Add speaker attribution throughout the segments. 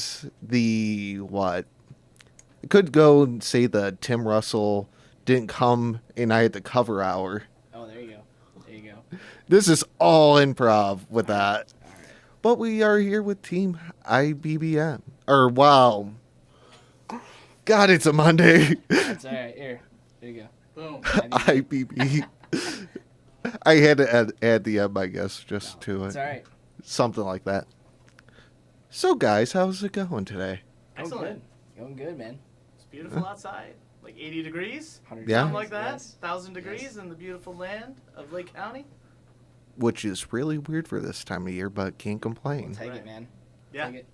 Speaker 1: is the what? I could go and say that Tim Russell didn't come and I had the cover hour.
Speaker 2: Oh, there you go. There you go.
Speaker 1: This is all improv with that.
Speaker 2: All right.
Speaker 1: But we are here with Team IBBM. Or, wow. God, it's a Monday.
Speaker 2: That's all right. Here. There you go. Boom.
Speaker 1: IBB. I had to add the M, I guess, just to it.
Speaker 2: It's all right.
Speaker 1: Something like that. So, guys, how's it going today?
Speaker 3: Excellent.
Speaker 2: Going good, man.
Speaker 3: It's beautiful outside. Like 80 degrees.
Speaker 2: 100
Speaker 1: Yeah.
Speaker 3: Something like that.
Speaker 2: Yes.
Speaker 3: 1,000 degrees in the beautiful land of Lake County.
Speaker 1: Which is really weird for this time of year, but can't complain.
Speaker 2: We'll take
Speaker 3: Right.
Speaker 2: it, man.
Speaker 3: Yeah.
Speaker 2: Take it.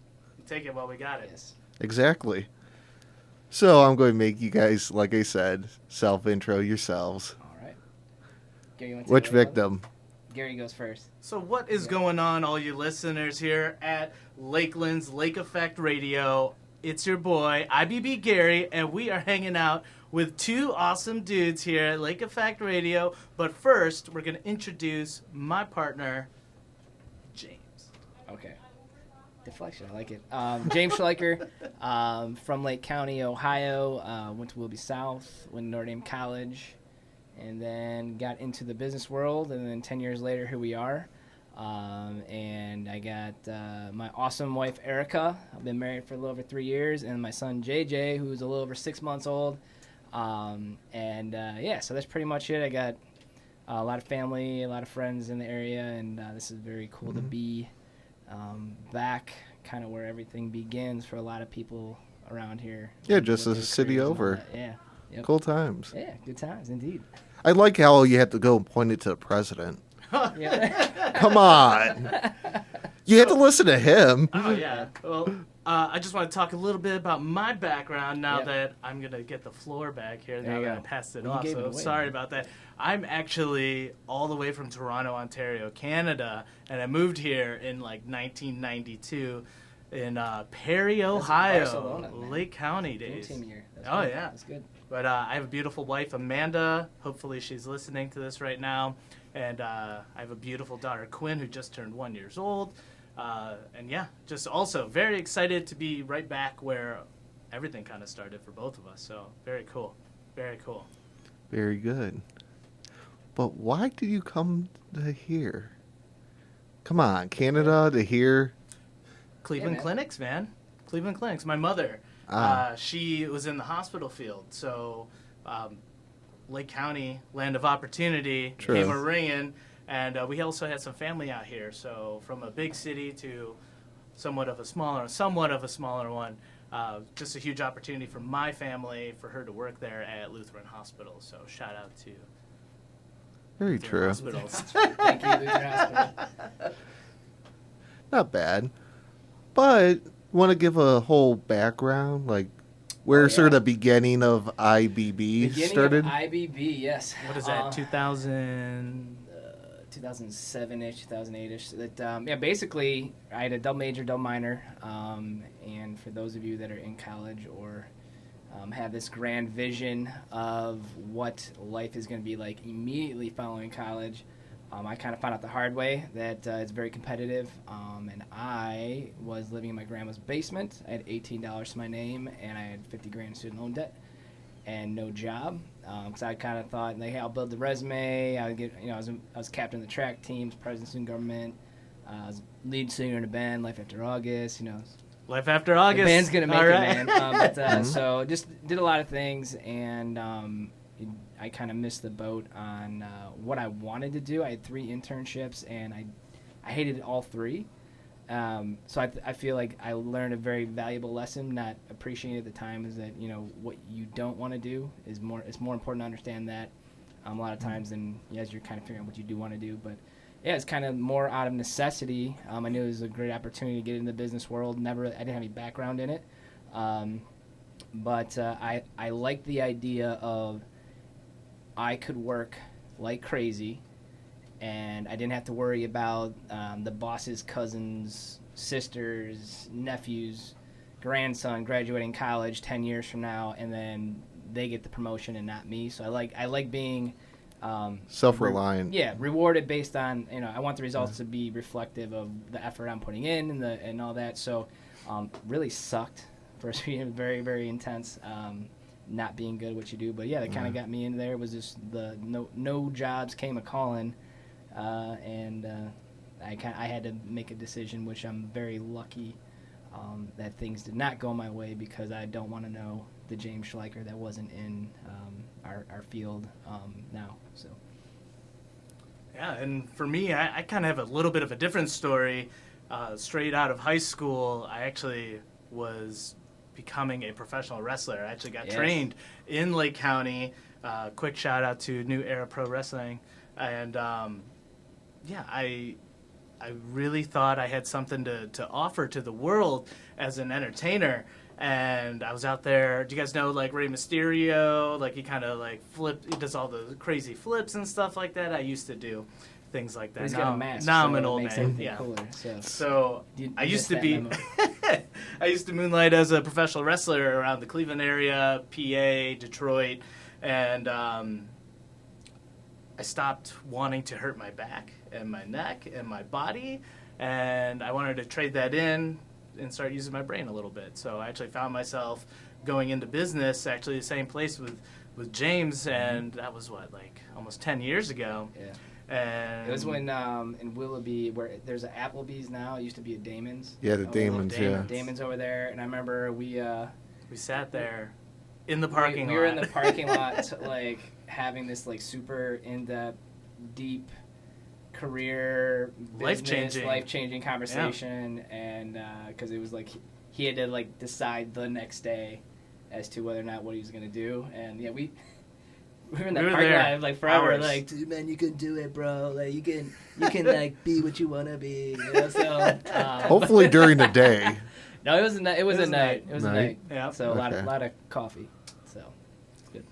Speaker 3: Take it while we got it.
Speaker 2: Yes.
Speaker 1: Exactly. So, I'm going to make you guys, like I said, self-intro yourselves.
Speaker 2: All right. Gary, you want to
Speaker 1: Which
Speaker 2: take it away, bud?
Speaker 1: victim?
Speaker 2: Gary goes first.
Speaker 3: So what is going on, all you listeners here at Lakeland's Lake Effect Radio? It's your boy, IBB Gary, and we are hanging out with two awesome dudes here at Lake Effect Radio. But first, we're going to introduce my partner, James.
Speaker 2: Okay. Deflection, I like it. James Schleicher, from Lake County, Ohio. Went to Willoughby South, went to Notre Dame College, and then got into the business world. And then 10 years later, here we are. And I got my awesome wife, Erica. I've been married for a little over 3 years. And my son, JJ, who's a little over 6 months old. Yeah, so that's pretty much it. I got a lot of family, a lot of friends in the area, and this is very cool to be back kind of where everything begins for a lot of people around here.
Speaker 1: Yeah, just
Speaker 2: With
Speaker 1: a
Speaker 2: their
Speaker 1: city
Speaker 2: careers and all
Speaker 1: over.
Speaker 2: that. Yeah. Yep.
Speaker 1: Cool times.
Speaker 2: Yeah, good times indeed.
Speaker 1: I like how you had to go and point it to the president.
Speaker 2: Yeah.
Speaker 1: Come on. You had to listen to him.
Speaker 3: Oh, yeah. Well, I just want to talk a little bit about my background now
Speaker 2: Yep.
Speaker 3: that I'm going to get the floor back here
Speaker 2: There
Speaker 3: now
Speaker 2: you
Speaker 3: that
Speaker 2: go.
Speaker 3: I passed it
Speaker 2: Well, you
Speaker 3: off.
Speaker 2: gave
Speaker 3: So
Speaker 2: it away,
Speaker 3: sorry
Speaker 2: man.
Speaker 3: about that. I'm actually all the way from Toronto, Ontario, Canada, and I moved here in like 1992 in Perry, Ohio,
Speaker 2: Barcelona, man.
Speaker 3: Lake County
Speaker 2: Dream
Speaker 3: days.
Speaker 2: team year. That's
Speaker 3: Oh,
Speaker 2: good.
Speaker 3: yeah.
Speaker 2: That's good.
Speaker 3: But I have a beautiful wife, Amanda. Hopefully she's listening to this right now. And I have a beautiful daughter, Quinn, who just turned 1 year old. And yeah, just also very excited to be right back where everything kind of started for both of us. So very cool. Very cool.
Speaker 1: Very good. But why did you come to here? Come on, Canada to here?
Speaker 3: Cleveland
Speaker 2: man.
Speaker 3: Clinics, man. Cleveland Clinics. My mother,
Speaker 1: Ah.
Speaker 3: she was in the hospital field. So Lake County, land of opportunity,
Speaker 1: True.
Speaker 3: came a-ringing. And we also had some family out here. So from a big city to somewhat of a smaller one. Just a huge opportunity for my family, for her to work there at Lutheran Hospital. So shout out to
Speaker 1: Very
Speaker 3: Lutheran
Speaker 1: true.
Speaker 3: Hospitals.
Speaker 2: Thank you, Lutheran Hospital.
Speaker 1: Not bad. But want to give a whole background? Like, where sort of the beginning of IBB
Speaker 2: Beginning
Speaker 1: started?
Speaker 2: of IBB, yes.
Speaker 3: What is that, 2000?
Speaker 2: 2007-ish, 2008-ish. That basically, I had a double major, double minor, and for those of you that are in college or have this grand vision of what life is going to be like immediately following college, I kind of found out the hard way that it's very competitive, and I was living in my grandma's basement. I had $18 to my name, and I had $50,000 in student loan debt and no job. Because I kind of thought, like, hey, I'll build the resume. I would get, I was captain of the track teams, president of student government. I was lead singer in a band, Life After August.
Speaker 3: Life After August.
Speaker 2: The band's gonna make
Speaker 3: All
Speaker 2: it,
Speaker 3: right.
Speaker 2: man. So just did a lot of things, and I kind of missed the boat on what I wanted to do. I had 3 internships, and I hated all 3. So I feel like I learned a very valuable lesson, not appreciating at the time, is that, what you don't want to do is it's more important to understand that a lot of times than as you're kind of figuring out what you do want to do. But yeah, it's kind of more out of necessity. I knew it was a great opportunity to get into the business world. I didn't have any background in it. But I liked the idea of I could work like crazy, and I didn't have to worry about the boss's cousins, sisters, nephews, grandson graduating college 10 years from now, and then they get the promotion and not me. So I like being
Speaker 1: Self-reliant.
Speaker 2: rewarded based on, I want the results to be reflective of the effort I'm putting in and all that. So Really sucked. First year, very, very intense. Not being good at what you do. But, yeah, that kind of got me in there. It was just the no jobs came a-calling. And I had to make a decision, which I'm very lucky that things did not go my way, because I don't want to know the James Schleicher that wasn't in our field now. So.
Speaker 3: Yeah, and for me, I kind of have a little bit of a different story. Straight out of high school, I actually was becoming a professional wrestler. I actually got trained in Lake County. Quick shout out to New Era Pro Wrestling. And I really thought I had something to offer to the world as an entertainer. And I was out there. Do you guys know, like, Rey Mysterio? Like, he kind of, like, he does all the crazy flips and stuff like that. I used to do things like that.
Speaker 2: He's got a mask,
Speaker 3: now I'm
Speaker 2: so
Speaker 3: an
Speaker 2: it
Speaker 3: old
Speaker 2: makes
Speaker 3: man.
Speaker 2: everything
Speaker 3: Yeah.
Speaker 2: cooler,
Speaker 3: So I used to be, I used to moonlight as a professional wrestler around the Cleveland area, PA, Detroit, and I stopped wanting to hurt my back and my neck and my body, and I wanted to trade that in and start using my brain a little bit. So I actually found myself going into business, actually the same place with James, and that was like almost 10 years ago.
Speaker 2: Yeah.
Speaker 3: And
Speaker 2: It was when in Willoughby, where there's an Applebee's now. It used to be a Damon's.
Speaker 1: Yeah, the Damons, yeah.
Speaker 2: Damon's over there, and I remember we
Speaker 3: sat there in the parking lot.
Speaker 2: We were in the parking lot, like, having this, like, super in-depth, deep career, life-changing conversation, and because it was like he had to, like, decide the next day as to whether or not what he was gonna do, and yeah, we were in that parking lot like forever.
Speaker 3: Hours.
Speaker 2: Like, dude, man, you can do it, bro. Like, you can like be what you wanna be. You know? So
Speaker 1: Hopefully during the day.
Speaker 2: No, it was a night. It was a night.
Speaker 3: Yeah.
Speaker 2: So a lot of coffee. So it's good.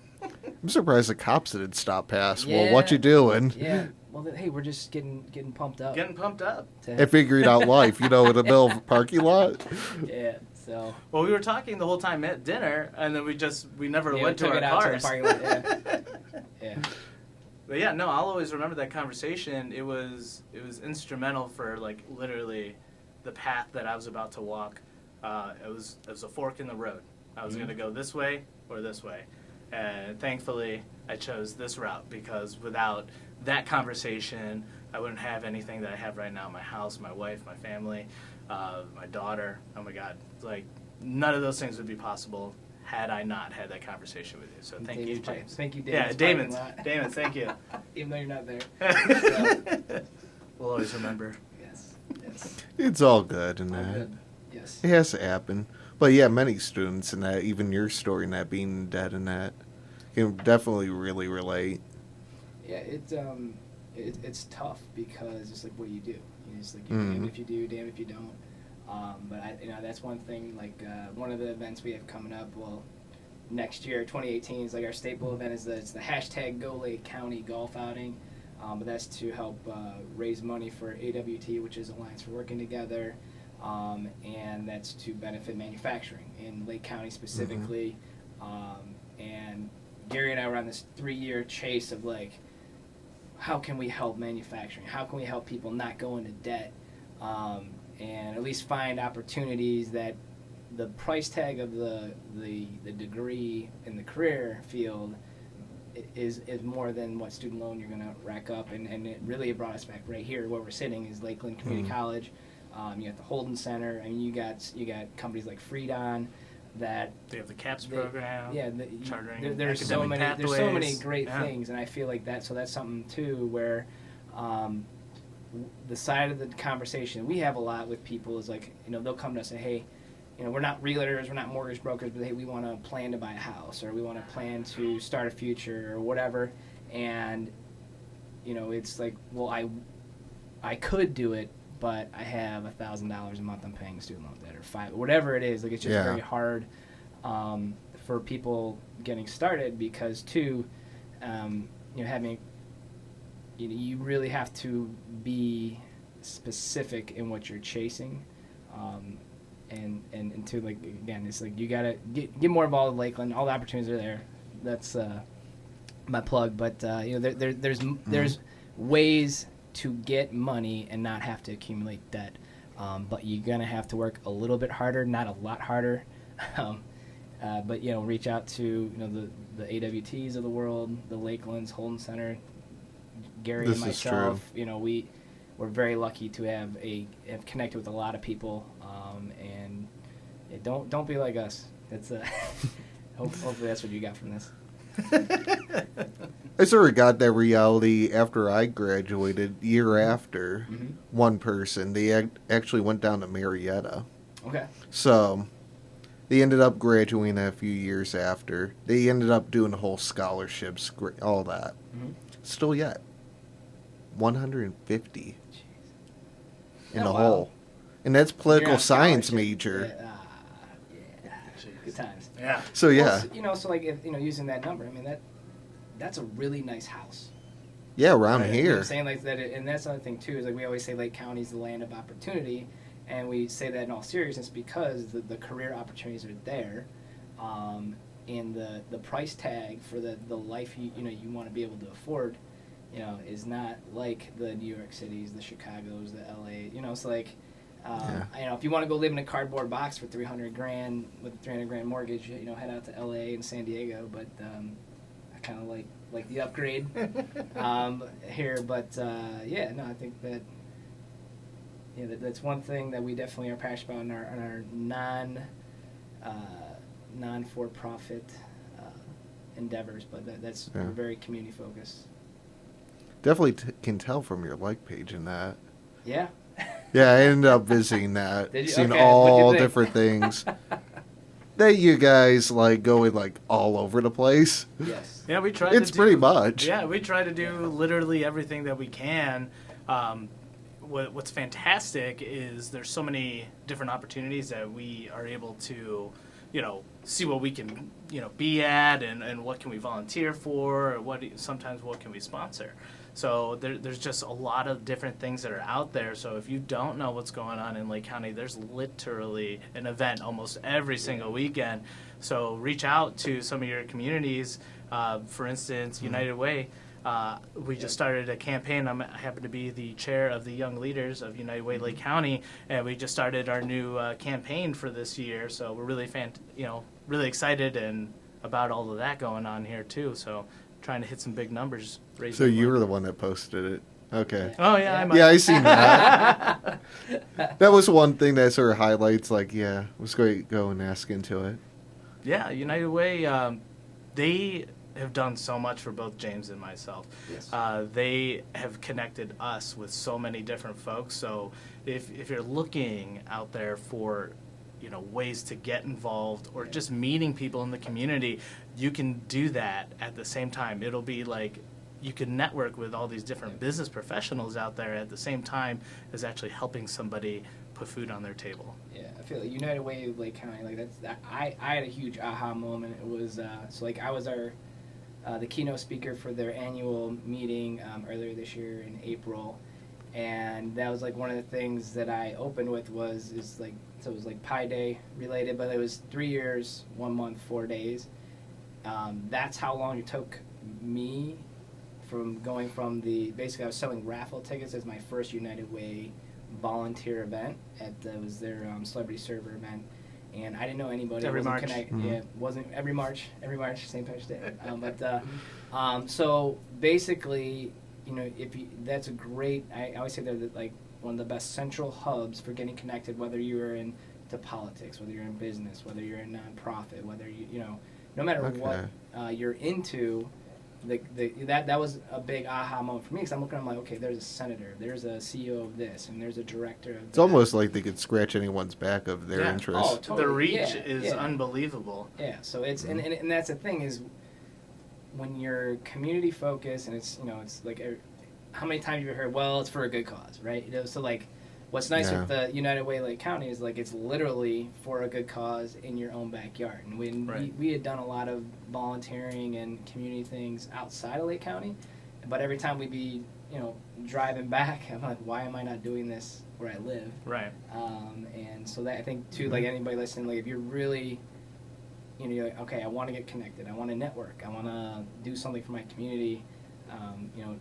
Speaker 1: I'm surprised the cops didn't stop past.
Speaker 2: Yeah.
Speaker 1: Well, what you doing?
Speaker 2: Yeah. Well, hey, we're just getting pumped up.
Speaker 3: Getting pumped up.
Speaker 1: And figuring out life, in the middle of a parking lot.
Speaker 2: Yeah. So.
Speaker 3: Well, we were talking the whole time at dinner, and then we never went to
Speaker 2: took
Speaker 3: our
Speaker 2: it out
Speaker 3: cars.
Speaker 2: to the parking lot. Yeah.
Speaker 3: But yeah, no, I'll always remember that conversation. It was instrumental for, like, literally the path that I was about to walk. It was a fork in the road. I was going to go this way or this way. And thankfully, I chose this route, because without that conversation, I wouldn't have anything that I have right now. My house, my wife, my family, my daughter. Oh my God. Like, none of those things would be possible had I not had that conversation with you. So thank you, James.
Speaker 2: Thank you,
Speaker 3: Yeah,
Speaker 2: Damon's.
Speaker 3: Damon's, thank you.
Speaker 2: Even though you're not there.
Speaker 3: We'll always remember.
Speaker 2: Yes.
Speaker 1: It's all good and
Speaker 2: All
Speaker 1: that.
Speaker 2: good. Yes.
Speaker 1: It has to happen. But yeah, many students and that, even your story and that, being dead and that, can definitely really relate.
Speaker 2: Yeah, it's tough, because it's like, what do you do? It's like, you're damned if you do, damned if you don't. But that's one thing. Like, one of the events we have coming up, well, next year, 2018, is like our staple event. It's the hashtag Go Lake County Golf Outing. But that's to help raise money for AWT, which is Alliance for Working Together. And that's to benefit manufacturing in Lake County specifically. And Gary and I were on this 3-year chase of, like, how can we help manufacturing? How can we help people not go into debt? And at least find opportunities that the price tag of the degree in the career field is more than what student loan you're going to rack up. And it really brought us back right here where we're sitting is Lakeland Community College. You got the Holden Center. I mean, you got companies like Freedon that
Speaker 3: They have the CAPS program.
Speaker 2: Yeah,
Speaker 3: chartering
Speaker 2: there's so many
Speaker 3: pathways.
Speaker 2: great things, and I feel like that's something too where the side of the conversation we have a lot with people is like, they'll come to us and say, hey, we're not realtors, we're not mortgage brokers, but hey, we want to plan to buy a house, or we want to plan to start a future, or whatever. And it's like, well, I could do it, but I have $1,000 a month I'm paying student loan debt, or $500, whatever it is. Like, it's just very hard for people getting started, because too, having, you really have to be specific in what you're chasing, and to, like, again, it's like you gotta get more involved with Lakeland. All the opportunities are there. That's my plug. But there's ways to get money and not have to accumulate debt. but you're gonna have to work a little bit harder, not a lot harder. But reach out to the AWTs of the world, the Lakelands, Holden Center, Gary
Speaker 1: This
Speaker 2: and
Speaker 1: is
Speaker 2: myself. We're very lucky to have connected with a lot of people, and don't be like us. That's hopefully that's what you got from this.
Speaker 1: I sort of got that reality after I graduated. Year after, one person, they actually went down to Marietta.
Speaker 2: Okay.
Speaker 1: So they ended up graduating a few years after. They ended up doing the whole scholarships, all that. Still yet. 150 in a
Speaker 2: wow.
Speaker 1: hole. And that's political
Speaker 2: You're on
Speaker 1: science
Speaker 2: scholarship.
Speaker 1: major.
Speaker 2: Yeah. Good times.
Speaker 3: Yeah.
Speaker 1: So yeah.
Speaker 2: Well, so like if, using that number, I mean that's a really nice house.
Speaker 1: Yeah, around
Speaker 3: Right.
Speaker 2: You know what
Speaker 1: here.
Speaker 2: I'm saying, like that, and that's another thing too. Is like we always say Lake County's the land of opportunity, and we say that in all seriousness because the career opportunities are there, and the price tag for the life you want to be able to afford, is not like the New York Cities, the Chicago's, the LA. It's like, if you want to go live in a cardboard box for $300,000 with a $300,000 mortgage, head out to LA and San Diego. But I kind of like the upgrade here. But I think that that's one thing that we definitely are passionate about in our non-for-profit endeavors. But that's we're very community focused.
Speaker 1: Definitely can tell from your like page in that.
Speaker 2: Yeah.
Speaker 1: Yeah, I ended up visiting that,
Speaker 2: Did you?
Speaker 1: seeing
Speaker 2: Okay, what'd you
Speaker 1: all
Speaker 2: think?
Speaker 1: different things. That you guys like going like all over the place.
Speaker 2: Yes.
Speaker 3: Yeah, we try.
Speaker 1: It's pretty much.
Speaker 3: Yeah, we try to do literally everything that we can. What's fantastic is there's so many different opportunities that we are able to, see what we can, be at and what can we volunteer for, or sometimes what can we sponsor. So there's just a lot of different things that are out there. So if you don't know what's going on in Lake County, there's literally an event almost every single weekend. So reach out to some of your communities. For instance, United Way. We just started a campaign. I happen to be the chair of the Young Leaders of United Way Lake County, and we just started our new campaign for this year. So we're really really excited and about all of that going on here too. So trying to hit some big numbers.
Speaker 1: So you were the one that posted it. Okay.
Speaker 3: Oh yeah, I might.
Speaker 1: Yeah, I seen that. That was one thing that sort of highlights, like, it was great. Go and ask into it.
Speaker 3: Yeah, United Way. They have done so much for both James and myself.
Speaker 2: Yes.
Speaker 3: They have connected us with so many different folks. So if you're looking out there for ways to get involved or just meeting people in the community, you can do that at the same time. It'll be like you can network with all these different business professionals out there at the same time as actually helping somebody put food on their table.
Speaker 2: Yeah, I feel like United Way of Lake County, like I had a huge aha moment. It was I was the keynote speaker for their annual meeting earlier this year in April, and that was like one of the things that I opened with it was like Pi Day related, but it was 3 years, 1 month, 4 days. That's how long it took me from going from basically I was selling raffle tickets as my first United Way volunteer event it was their celebrity server event, and I didn't know anybody.
Speaker 3: Every
Speaker 2: wasn't
Speaker 3: March.
Speaker 2: Yeah, it wasn't every March, St. Patrick's Day. So basically, that's a great. I always say they're like one of the best central hubs for getting connected, whether you're into politics, whether you're in business, whether you're in nonprofit, whether no matter what you're into. That was a big aha moment for me because I'm looking. I'm like, okay, there's a senator, there's a CEO of this, and there's a director of.
Speaker 1: It's almost like they could scratch anyone's back of their interest.
Speaker 2: Oh, totally.
Speaker 3: The reach is unbelievable.
Speaker 2: Yeah, so it's and that's the thing is when you're community focused and it's it's like how many times have you heard? Well, it's for a good cause, right? So like. What's nice with the United Way Lake County is like it's literally for a good cause in your own backyard. And we had done a lot of volunteering and community things outside of Lake County, but every time we'd be driving back, I'm like, why am I not doing this where I live?
Speaker 3: Right.
Speaker 2: And so that I think too, like anybody listening, like if you're really, you're like, okay, I want to get connected, I want to network, I want to do something for my community.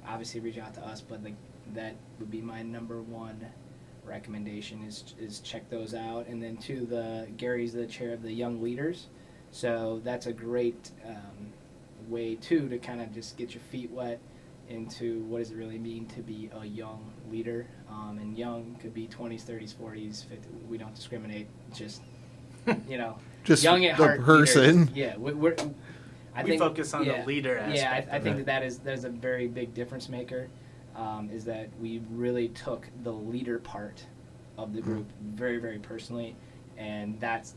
Speaker 2: Obviously reach out to us, but like that would be my number one recommendation is check those out. And then Gary's the chair of the Young Leaders, so that's a great way too to kind of just get your feet wet into what does it really mean to be a young leader. And young could be 20s, 30s, 40s, 50s. We don't discriminate. Just
Speaker 1: just
Speaker 2: young at
Speaker 1: the
Speaker 2: heart
Speaker 1: person.
Speaker 2: leaders. Yeah, I
Speaker 3: we
Speaker 2: think,
Speaker 3: focus on the leader aspect.
Speaker 2: Yeah, I think that's a very big difference maker. Is that we really took the leader part of the group very, very personally, and that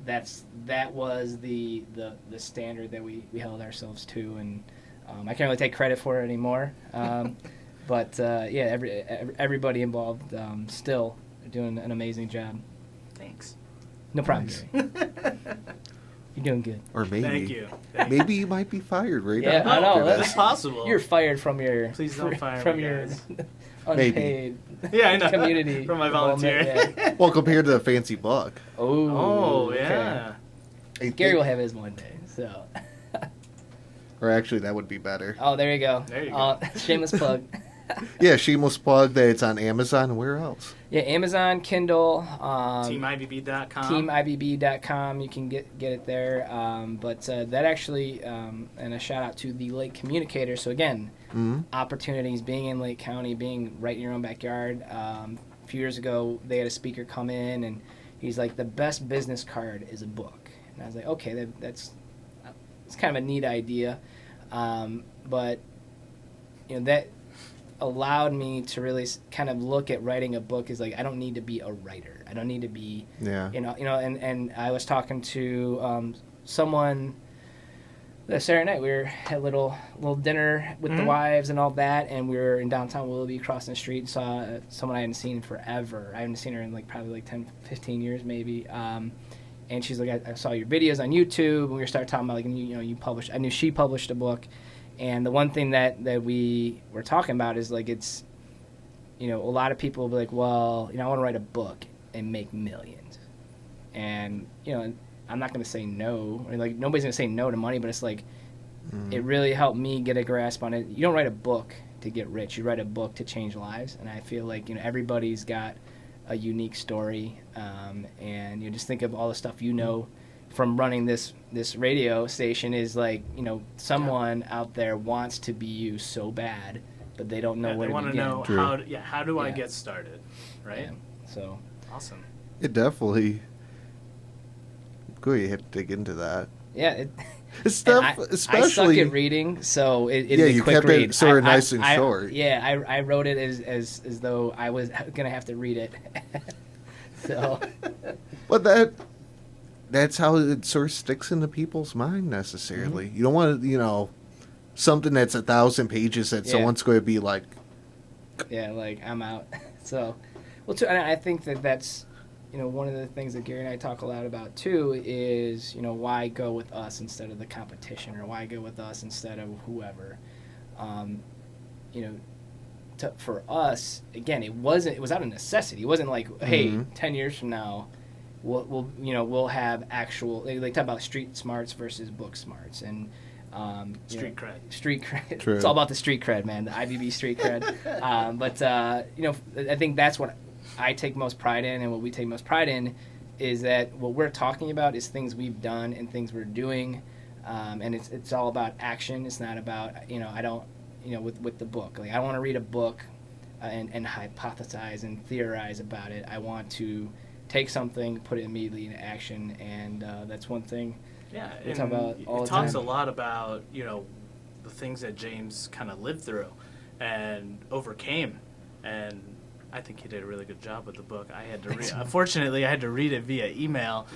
Speaker 2: was the standard that we held ourselves to, and I can't really take credit for it anymore. But everybody involved still doing an amazing job.
Speaker 3: Thanks.
Speaker 2: No problem, Gary. You're doing good.
Speaker 1: Or maybe.
Speaker 3: Thank you.
Speaker 1: Maybe you might be fired right
Speaker 2: Yeah,
Speaker 1: now.
Speaker 2: I know.
Speaker 3: That's possible.
Speaker 2: You're fired from your.
Speaker 3: Please don't fire
Speaker 2: from
Speaker 3: me,
Speaker 2: your
Speaker 3: guys.
Speaker 2: unpaid
Speaker 3: Yeah, I know.
Speaker 2: community
Speaker 3: From my
Speaker 2: involvement,
Speaker 3: volunteer.
Speaker 2: yeah.
Speaker 1: Well, compared to the fancy book.
Speaker 2: Oh,
Speaker 3: Oh, yeah.
Speaker 1: I
Speaker 2: Gary
Speaker 1: think-
Speaker 2: will have his one day. So.
Speaker 1: Or actually, that would be better.
Speaker 2: Oh, there you go.
Speaker 3: There you go.
Speaker 2: Shameless plug.
Speaker 1: Yeah, shameless plug that it's on Amazon and where else?
Speaker 2: Yeah, Amazon, Kindle,
Speaker 3: TeamIBB.com.
Speaker 2: TeamIBB.com. You can get it there. But that actually, and a shout out to the Lake Communicator. So again, opportunities being in Lake County, being right in your own backyard. A few years ago, they had a speaker come in, and he's like, the best business card is a book. And I was like, okay, that's kind of a neat idea. But that allowed me to really kind of look at writing a book as like, I don't need to be a writer. I don't need to be, and I was talking to someone Saturday night. We were at a little dinner with the wives and all that, and we were in downtown Willoughby crossing the street and saw someone I hadn't seen in forever. I haven't seen her in probably 10, 15 years maybe. And she's like, I saw your videos on YouTube, and we started talking about you published. I knew she published a book. And the one thing that we were talking about is it's, a lot of people will be like, well, I want to write a book and make millions. And, I'm not going to say no. Or nobody's going to say no to money, but it's it really helped me get a grasp on it. You don't write a book to get rich. You write a book to change lives. And I feel like, everybody's got a unique story. And just think of all the stuff from running this radio station is someone out there wants to be you so bad, but they don't know where to begin.
Speaker 3: They want to know how do I get started, right?
Speaker 2: Yeah. So
Speaker 3: awesome.
Speaker 1: It definitely. Go ahead, you have to dig into that.
Speaker 2: Yeah,
Speaker 1: It's stuff,
Speaker 2: I
Speaker 1: especially.
Speaker 2: suck at reading, so it's
Speaker 1: yeah,
Speaker 2: a
Speaker 1: you
Speaker 2: quick
Speaker 1: kept
Speaker 2: read.
Speaker 1: it sort of nice and short.
Speaker 2: I wrote it as though I was gonna have to read it. So.
Speaker 1: But that's how it sort of sticks into people's mind necessarily. You don't want to, something that's 1,000 pages that someone's going to be like.
Speaker 2: Yeah, I'm out. So, and I think that's, one of the things that Gary and I talk a lot about too is, why go with us instead of the competition, or why go with us instead of whoever. For us, again, it was out of necessity. It wasn't like, hey, 10 years from now, we'll have actual. They talk about street smarts versus book smarts, and
Speaker 3: street cred.
Speaker 2: Street cred.
Speaker 1: True.
Speaker 2: It's all about the street cred, man. The IBB street cred. But I think that's what I take most pride in, and what we take most pride in is that what we're talking about is things we've done and things we're doing, and it's all about action. It's not about I don't with the book. I don't want to read a book and hypothesize and theorize about it. I want to take something, put it immediately into action, and that's one thing.
Speaker 3: Yeah,
Speaker 2: we talk about all the
Speaker 3: it talks
Speaker 2: time.
Speaker 3: a lot about the things that James kind of lived through and overcame, and I think he did a really good job with the book. I had to read. Unfortunately, I had to read it via email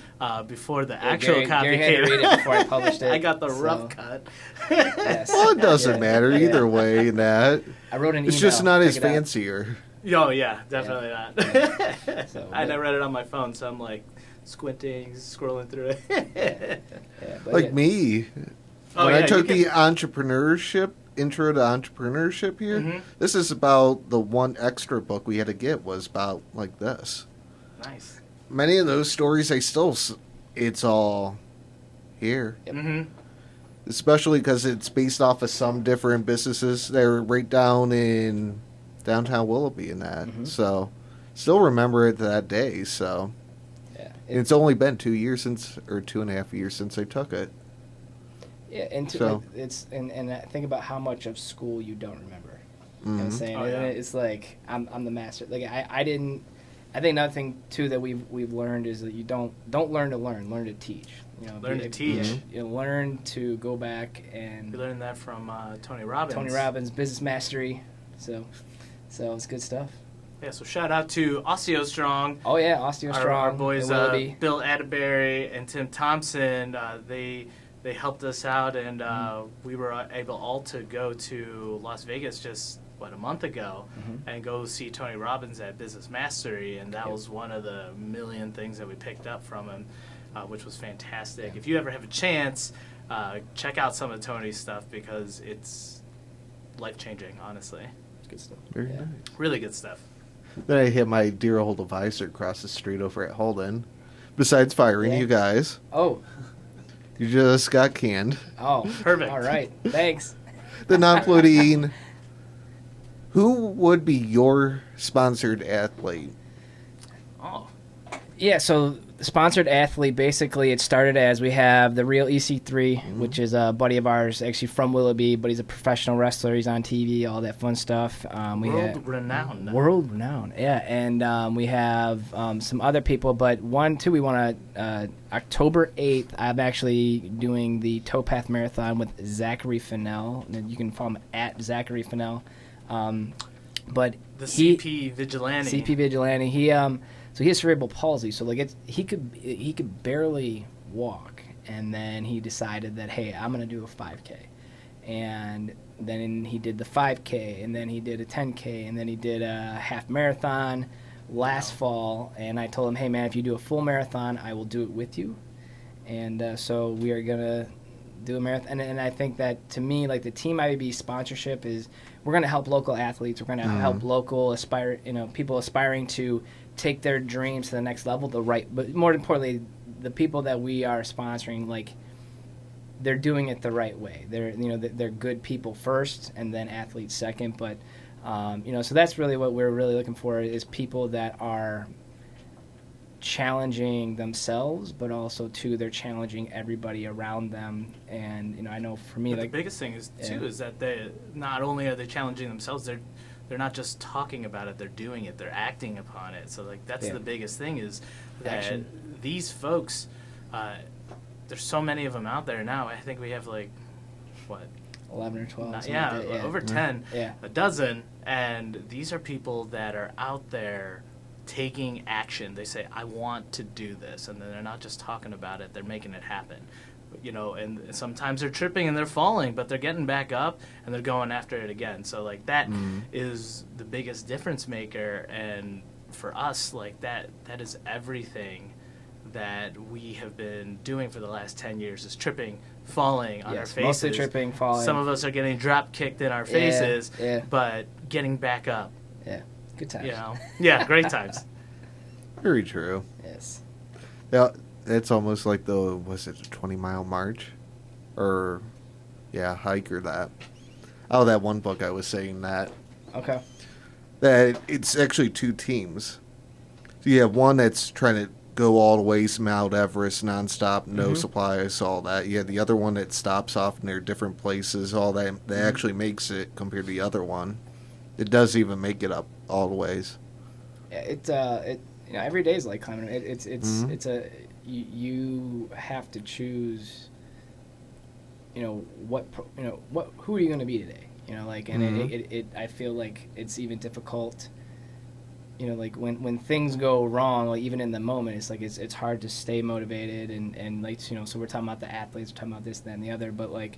Speaker 3: before the actual copy
Speaker 2: Gary
Speaker 3: came.
Speaker 2: had to read it before I published it.
Speaker 3: I got the rough cut.
Speaker 2: Yes.
Speaker 1: Well, it doesn't
Speaker 2: Yeah.
Speaker 1: matter either way in that.
Speaker 2: I wrote an email.
Speaker 1: It's just not as
Speaker 2: Check it out.
Speaker 1: fancier.
Speaker 3: Oh yeah, definitely not.
Speaker 2: So,
Speaker 3: and I read it on my phone, so I'm squinting, scrolling through it.
Speaker 2: Yeah, but
Speaker 1: Like me.
Speaker 3: Oh,
Speaker 1: When
Speaker 3: yeah,
Speaker 1: I took
Speaker 3: you
Speaker 1: the entrepreneurship, intro to entrepreneurship here, this is about the one extra book we had to get was about like this.
Speaker 3: Nice.
Speaker 1: Many of those stories, it's all here.
Speaker 2: Yep.
Speaker 3: Mm-hmm.
Speaker 1: Especially because it's based off of some different businesses that are right down in downtown Willoughby and that. So still remember it that day. So
Speaker 2: Yeah,
Speaker 1: it's only been 2 years since, or 2.5 years since I took it.
Speaker 2: yeah, and
Speaker 1: So-
Speaker 2: and I think about how much of school you don't remember. You know what I'm
Speaker 1: Mhm.
Speaker 2: saying?
Speaker 3: Oh,
Speaker 2: And
Speaker 3: yeah.
Speaker 2: it's like I'm the master. Like I didn't. I think another thing too that we've learned is that you don't learn to learn to teach. You know,
Speaker 3: Learn to teach.
Speaker 2: You learn to go back and
Speaker 3: We learned that from Tony Robbins.
Speaker 2: Tony Robbins, business mastery. So it's good stuff.
Speaker 3: Yeah, so shout out to Osteo Strong.
Speaker 2: Oh yeah, Osteo
Speaker 3: Our
Speaker 2: Strong,
Speaker 3: boys,
Speaker 2: and Willoughby.
Speaker 3: Bill Atterbury and Tim Thompson, they helped us out, and we were able all to go to Las Vegas just a month ago, and go see Tony Robbins at Business Mastery, and that was one of the million things that we picked up from him, which was fantastic.
Speaker 2: Yeah.
Speaker 3: If you ever have a chance, check out some of Tony's stuff because it's life changing. Honestly,
Speaker 2: It's good stuff.
Speaker 1: Very
Speaker 2: Yeah.
Speaker 1: nice.
Speaker 3: really good stuff.
Speaker 1: Then I hit my dear old advisor across the street over at Holden. Besides firing
Speaker 2: Yeah.
Speaker 1: you guys,
Speaker 2: Oh,
Speaker 1: you just got canned.
Speaker 3: Perfect.
Speaker 2: All right, thanks.
Speaker 1: The non-polluting. Who would be your sponsored athlete?
Speaker 3: Oh,
Speaker 2: Yeah, so the sponsored athlete, basically it started as we have the real EC3, which is a buddy of ours, actually from Willoughby, but he's a professional wrestler. He's on TV, all that fun stuff.
Speaker 3: world renowned.
Speaker 2: World renowned, yeah. And we have some other people, but we want to, October 8th, I'm actually doing the Towpath Marathon with Zachary Fennell. And you can follow him at Zachary Fennell. But
Speaker 3: The
Speaker 2: he,
Speaker 3: CP Vigilante.
Speaker 2: CP Vigilante. So he has cerebral palsy. So like he could barely walk, and then he decided that, hey, I'm gonna do a 5K, and then he did the 5K, and then he did a 10K, and then he did a half marathon last fall. And I told him, hey man, if you do a full marathon, I will do it with you. And so we are gonna do a marathon, and I think that, to me, like, the Team IBB sponsorship is, we're going to help local athletes. We're going to help local people aspiring to take their dreams to the next level. But more importantly, the people that we are sponsoring, like, they're doing it the right way. They're good people first, and then athletes second. But so that's really what we're really looking for, is people that are challenging themselves, but also too, they're challenging everybody around them. And I know for me,
Speaker 3: But
Speaker 2: like,
Speaker 3: the biggest thing is
Speaker 2: Yeah.
Speaker 3: too is that they not only are they challenging themselves, they're not just talking about it, they're doing it, they're acting upon it. So like that's
Speaker 2: Yeah.
Speaker 3: the biggest thing, is that
Speaker 2: Action.
Speaker 3: these folks, there's so many of them out there now. I think we have
Speaker 2: 11 or 12. something
Speaker 3: yeah,
Speaker 2: like that,
Speaker 3: over 10,
Speaker 2: Yeah.
Speaker 3: a dozen, and these are people that are out there taking action. They say, I want to do this, and then they're not just talking about it, they're making it happen. And sometimes they're tripping and they're falling, but they're getting back up and they're going after it again. So like that is the biggest difference maker, and for us, like that is everything that we have been doing for the last 10 years, is tripping, falling on our
Speaker 2: Yes,
Speaker 3: faces.
Speaker 2: mostly tripping, falling.
Speaker 3: Some of us are getting drop kicked in our faces,
Speaker 2: yeah.
Speaker 3: but getting back up,
Speaker 2: Yeah. Good times.
Speaker 3: Yeah, great times.
Speaker 1: Very true.
Speaker 2: Yes.
Speaker 1: Yeah, it's almost like the 20-mile march, or hike, or that. Oh, that one book I was saying that
Speaker 2: Okay.
Speaker 1: it's actually two teams. So you have one that's trying to go all the way to Mount Everest nonstop, no supplies, all that. You have the other one that stops off near different places, all that. That actually makes it compared to the other one. It does even make it up all the ways.
Speaker 2: Yeah, every day is like climbing. You have to choose. Who are you going to be today? I feel like it's even difficult. Like when things go wrong, like even in the moment, it's like it's hard to stay motivated and like so we're talking about the athletes, we're talking about this, that, and the other, but like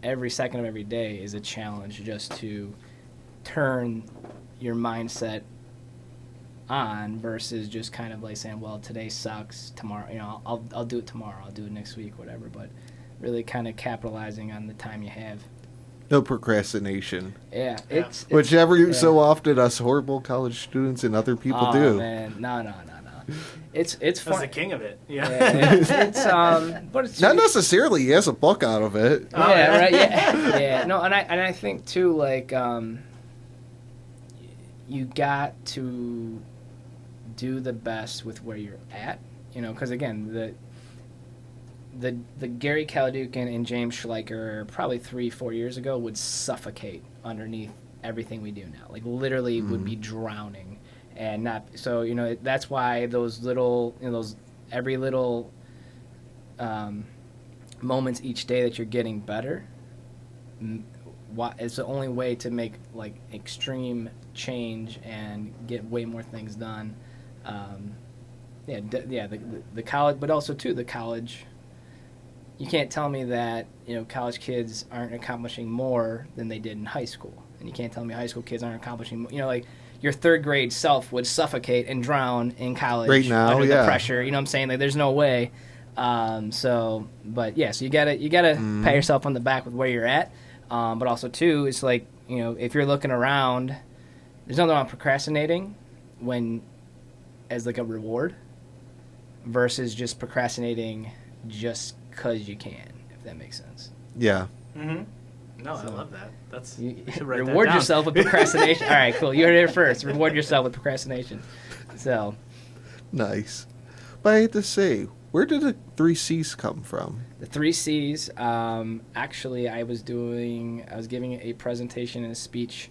Speaker 2: every second of every day is a challenge just to turn your mindset on versus just kind of like saying, well, today sucks, tomorrow, I'll do it tomorrow, I'll do it next week, whatever, but really kind of capitalizing on the time you have.
Speaker 1: No procrastination.
Speaker 2: Yeah,
Speaker 3: Yeah.
Speaker 1: Which so often us horrible college students and other people do.
Speaker 2: Man. No. It's
Speaker 3: That's
Speaker 2: fun.
Speaker 3: the king of it.
Speaker 2: But it's
Speaker 1: Not necessarily. He has a book out of it.
Speaker 2: Yeah, right. Yeah, yeah. No, and I think too, like, you got to do the best with where you're at, because again, the Gary Kaladukin and James Schleicher probably 3-4 years ago would suffocate underneath everything we do now. Like literally would be drowning, and not so. That's why those little, those every little moments each day that you're getting better. It's the only way to make like extreme change and get way more things done. The college, but also too the college. You can't tell me that college kids aren't accomplishing more than they did in high school, and you can't tell me high school kids aren't accomplishing more. Like your third grade self would suffocate and drown in college
Speaker 1: right now,
Speaker 2: under the pressure. You know what I'm saying? Like there's no way. So you gotta pat yourself on the back with where you're at. But also too, it's like if you're looking around, there's nothing wrong with procrastinating as like a reward versus just procrastinating just because you can, if that makes sense.
Speaker 1: Yeah.
Speaker 3: Mm-hmm. No, I love that. That's
Speaker 2: reward yourself with procrastination. All right, cool. You heard it first. Reward yourself with procrastination. So
Speaker 1: nice. But I hate to say, where did the 3 C's come from?
Speaker 2: The 3 C's. Actually, I was giving a presentation and a speech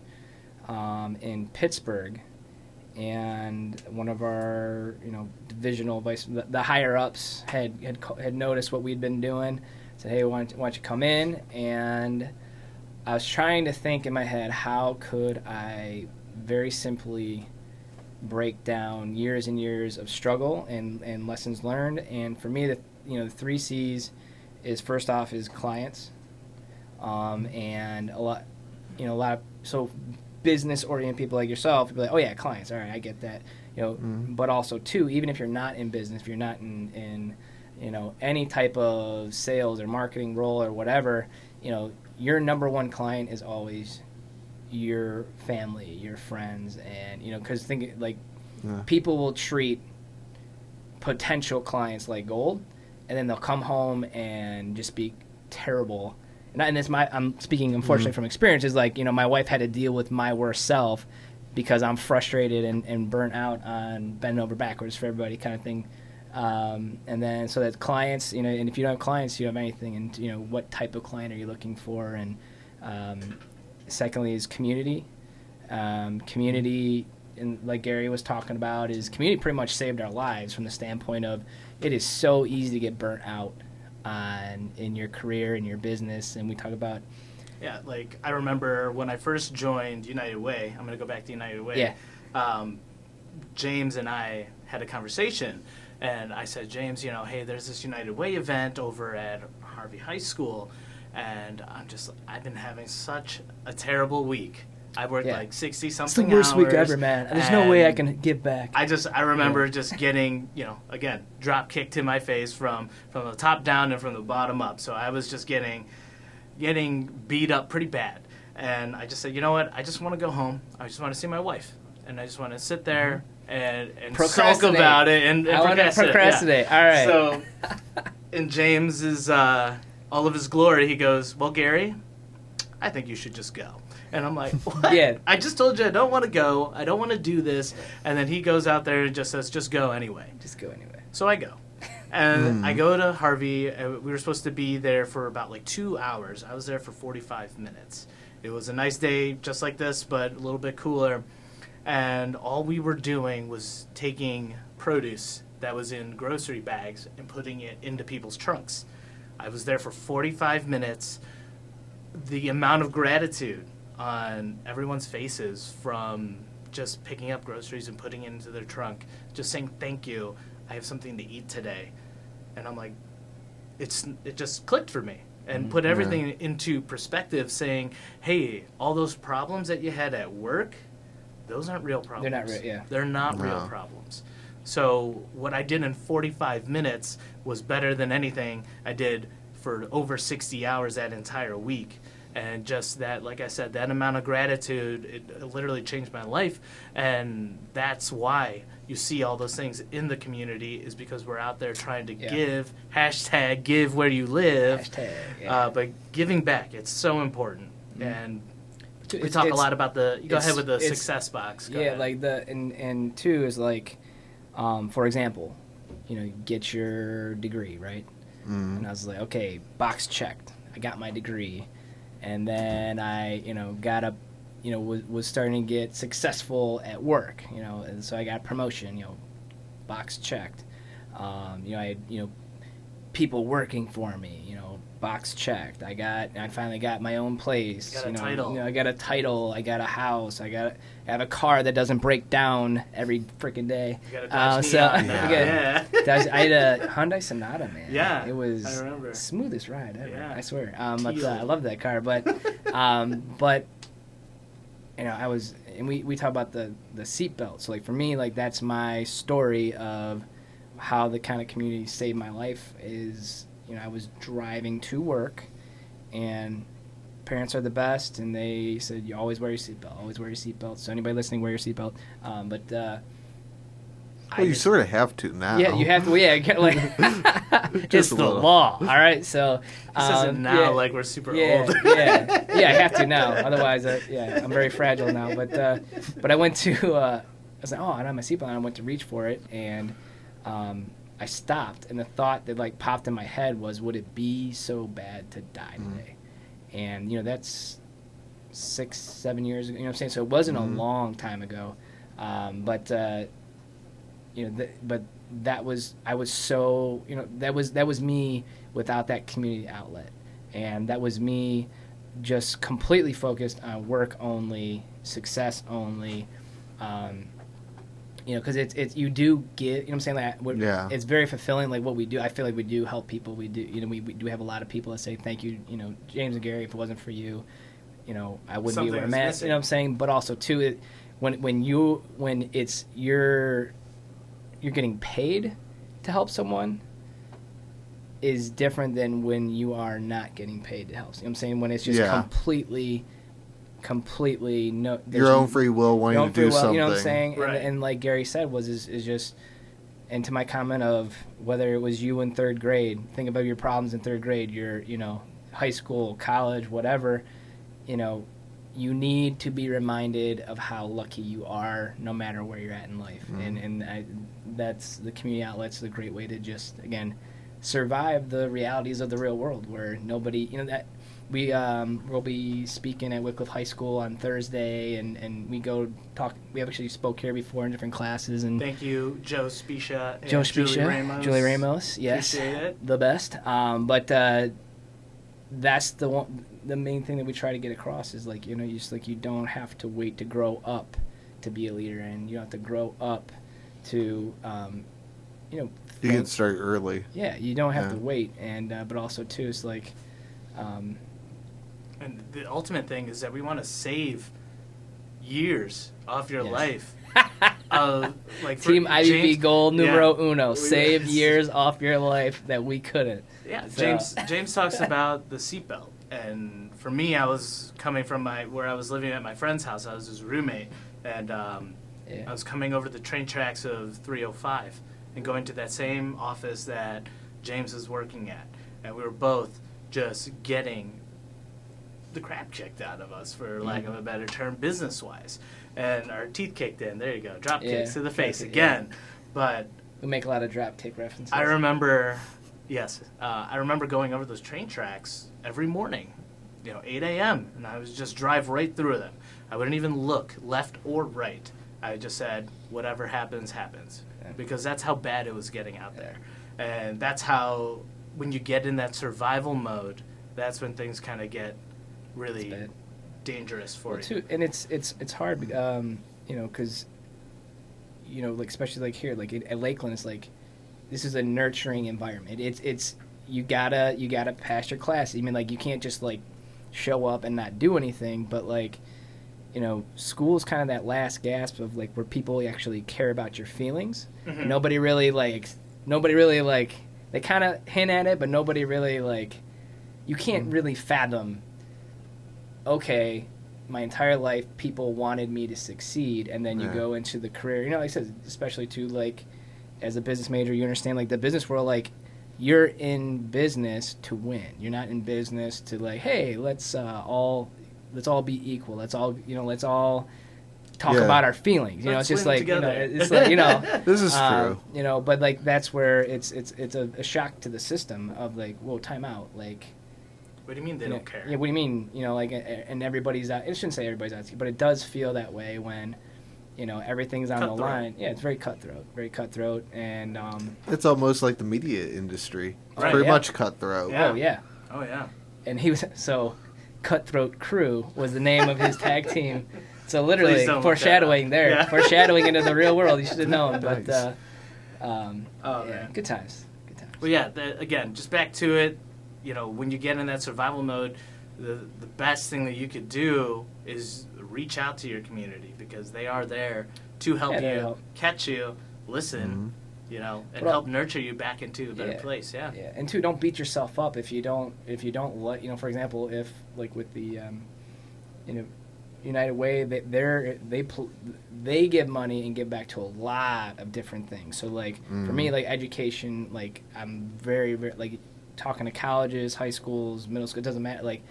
Speaker 2: in Pittsburgh, and one of our divisional the higher ups had noticed what we'd been doing. Said, hey, why don't you come in? And I was trying to think in my head, how could I very simply break down years and years of struggle and lessons learned. And for me, the 3 C's is, first off, is clients, and a lot of so business oriented people like yourself would be like, oh yeah, clients, all right, I get that, but also too, even if you're not in business, if you're not in any type of sales or marketing role or whatever, your number one client is always your family, your friends, and because people will treat potential clients like gold, and then they'll come home and just be terrible. I'm speaking unfortunately from experience. Is like my wife had to deal with my worst self because I'm frustrated and burnt out on bending over backwards for everybody kind of thing. And then so that clients, and if you don't have clients, you don't have anything. And what type of client are you looking for? And secondly is community. Community, and like Gary was talking about, is community pretty much saved our lives from the standpoint of it is so easy to get burnt out in your career, in your business. And we talk about
Speaker 3: like I remember when I first joined United Way. I'm going to go back to United Way. James and I had a conversation, and I said, James, hey, there's this United Way event over at Harvey High School, and I've been having such a terrible week. I worked like 60-something hours.
Speaker 2: It's the worst week ever, man. There's no way I can give back.
Speaker 3: I remember just getting, again, drop kicked in my face from the top down and from the bottom up. So I was just getting beat up pretty bad. And I just said, you know what? I just want to go home. I just want to see my wife. And I just want to sit there and sulk about it and
Speaker 2: procrastinate. Yeah. All right.
Speaker 3: So in James's, all of his glory, he goes, well, Gary, I think you should just go. And I'm like, what?
Speaker 2: Yeah.
Speaker 3: I just told you I don't want to go. I don't want to do this. And then he goes out there and just says, just go anyway.
Speaker 2: Just go anyway.
Speaker 3: So I go. And I go to Harvey. We were supposed to be there for about 2 hours. I was there for 45 minutes. It was a nice day just like this, but a little bit cooler. And all we were doing was taking produce that was in grocery bags and putting it into people's trunks. I was there for 45 minutes. The amount of gratitude on everyone's faces from just picking up groceries and putting it into their trunk, just saying thank you, I have something to eat today. And I'm like, it just clicked for me and put everything into perspective, saying, hey, all those problems that you had at work, those aren't real problems.
Speaker 2: They're not real, yeah.
Speaker 3: They're not real problems. So what I did in 45 minutes was better than anything I did for over 60 hours that entire week. And just that, like I said, that amount of gratitude, it literally changed my life. And that's why you see all those things in the community, is because we're out there trying to give, hashtag give where you live.
Speaker 2: Hashtag, yeah.
Speaker 3: But giving back, it's so important. And We talk a lot about the. Go ahead with the
Speaker 2: it's-
Speaker 3: success box. Go
Speaker 2: yeah,
Speaker 3: ahead.
Speaker 2: like and two is like, for example, you get your degree, right? And I was like, okay, box checked. I got my degree, and then I, got up, was starting to get successful at work, and so I got promotion, box checked. I had, people working for me, box checked. I finally got my own place.
Speaker 3: You got a title.
Speaker 2: I got a title. I got a house. I have a car that doesn't break down every freaking day.
Speaker 3: You got a Dodge
Speaker 2: So
Speaker 3: Neon now. Yeah.
Speaker 2: I had a Hyundai Sonata, man.
Speaker 3: Yeah,
Speaker 2: it was
Speaker 3: I remember.
Speaker 2: smoothest ride ever.
Speaker 3: Yeah.
Speaker 2: I swear. But,
Speaker 3: Teal.
Speaker 2: I love that car, but I was, and we talk about the seatbelt. So like for me, like that's my story of how the kind of community saved my life. Is I was driving to work, and parents are the best, and they said you always wear your seatbelt, always wear your seatbelt. So anybody listening, wear your seatbelt.
Speaker 1: Well, you sort of have to now.
Speaker 2: Yeah, you have to. Well, yeah, like it's
Speaker 1: Just a
Speaker 2: the
Speaker 1: little.
Speaker 2: law. All right, so
Speaker 3: This isn't now like we're super old.
Speaker 2: yeah, I have to now. Otherwise, I'm very fragile now. But I went to. I was like, oh, I don't have my seatbelt on. I went to reach for it, and I stopped. And the thought that like popped in my head was, would it be so bad to die today? And that's 6-7 years ago. You know what I'm saying? So it wasn't a long time ago, but that was I was so that was me without that community outlet, and that was me just completely focused on work only, success only. Because it's you do get, what I'm saying, like it's very fulfilling, like what we do. I feel like we do help people. We do, we do have a lot of people that say thank you, James and Gary. If it wasn't for you, I wouldn't be where I'm at. You know what I'm saying? But also too, when it's you're getting paid to help someone is different than when you are not getting paid to help. You know what I'm saying? When it's just completely no
Speaker 1: your own free will wanting to do something.
Speaker 2: You know what I'm saying?
Speaker 3: Right.
Speaker 2: And like Gary said, is just, and to my comment of whether it was you in third grade, think about your problems in third grade, your high school, college, whatever, you need to be reminded of how lucky you are no matter where you're at in life. That's the community outlet's a great way to just, again, survive the realities of the real world where nobody, that we will be speaking at Wycliffe High School on Thursday, and we go talk. We have actually spoke here before in different classes. And
Speaker 3: thank you, Joe Specia and
Speaker 2: Julie Ramos, yes,
Speaker 3: appreciate it.
Speaker 2: The best. But that's the main thing that we try to get across is like just like you don't have to wait to grow up to be a leader, and you don't have to grow up to
Speaker 1: you can start early.
Speaker 2: Yeah, you don't have to wait, and but also too, it's like.
Speaker 3: And the ultimate thing is that we want to save years off your life. Like
Speaker 2: Team IBB goal numero uno:
Speaker 3: We-
Speaker 2: save years off your life that we couldn't.
Speaker 3: Yeah,
Speaker 2: So-
Speaker 3: James talks about the seatbelt, and for me, I was coming from where I was living at my friend's house. I was his roommate, and I was coming over the train tracks of 305 and going to that same office that James was working at, and we were both just getting the crap kicked out of us, for lack of a better term, business-wise, and our teeth kicked in. There you go, drop kicks to the face again. But
Speaker 2: we make a lot of drop kick references.
Speaker 3: I remember going over those train tracks every morning, 8 a.m., and I was just drive right through them. I wouldn't even look left or right. I just said, whatever happens, happens, because that's how bad it was getting out there, and that's how when you get in that survival mode, that's when things kind of get really dangerous for you.
Speaker 2: Too, and it's hard, because like especially like here, like at Lakeland, it's like this is a nurturing environment. It's you gotta pass your class. I mean, like you can't just like show up and not do anything, but like school is kind of that last gasp of like where people actually care about your feelings.
Speaker 3: Mm-hmm.
Speaker 2: Nobody really they kind of hint at it, but nobody really like you can't really fathom. Okay, my entire life people wanted me to succeed, and then you go into the career. Like I said, especially too, like as a business major, you understand like the business world. Like you're in business to win. You're not in business to like, hey, let's all let's all be equal. Let's all let's all talk
Speaker 1: Yeah.
Speaker 2: about our feelings. You know,
Speaker 3: Let's
Speaker 2: it's just
Speaker 3: swim
Speaker 2: like
Speaker 3: together.
Speaker 2: it's like
Speaker 1: This is true.
Speaker 2: but like that's where it's a shock to the system of like, whoa, time out, like.
Speaker 3: What do you mean they don't care?
Speaker 2: Yeah, what do you mean? Like, and everybody's out. It shouldn't say everybody's out, but it does feel that way when, everything's on the line. Yeah, it's very cutthroat, and
Speaker 1: It's almost like the media industry. It's
Speaker 2: Right,
Speaker 1: pretty
Speaker 2: yeah.
Speaker 1: much cutthroat.
Speaker 3: Yeah.
Speaker 2: oh yeah,
Speaker 3: Oh yeah.
Speaker 2: and he was so, Cutthroat Crew was the name of his tag team. So literally
Speaker 3: Please don't look
Speaker 2: foreshadowing
Speaker 3: that up.
Speaker 2: there,
Speaker 3: Yeah.
Speaker 2: foreshadowing into the real world. You should have known, but
Speaker 1: Nice.
Speaker 3: Oh,
Speaker 2: yeah,
Speaker 3: man.
Speaker 2: good times.
Speaker 3: Well, yeah. Again, just back to it. When you get in that survival mode, the best thing that you could do is reach out to your community because they are there to help
Speaker 2: Yeah,
Speaker 3: you,
Speaker 2: they'll help.
Speaker 3: catch you, listen, and
Speaker 2: Well,
Speaker 3: help nurture you back into a better
Speaker 2: yeah.
Speaker 3: place. Yeah.
Speaker 2: Yeah, and two, don't beat yourself up if you don't let for example, if like with the United Way, they give money and give back to a lot of different things. So like for me, like education, like I'm very, very like talking to colleges, high schools, middle school, it doesn't matter. Like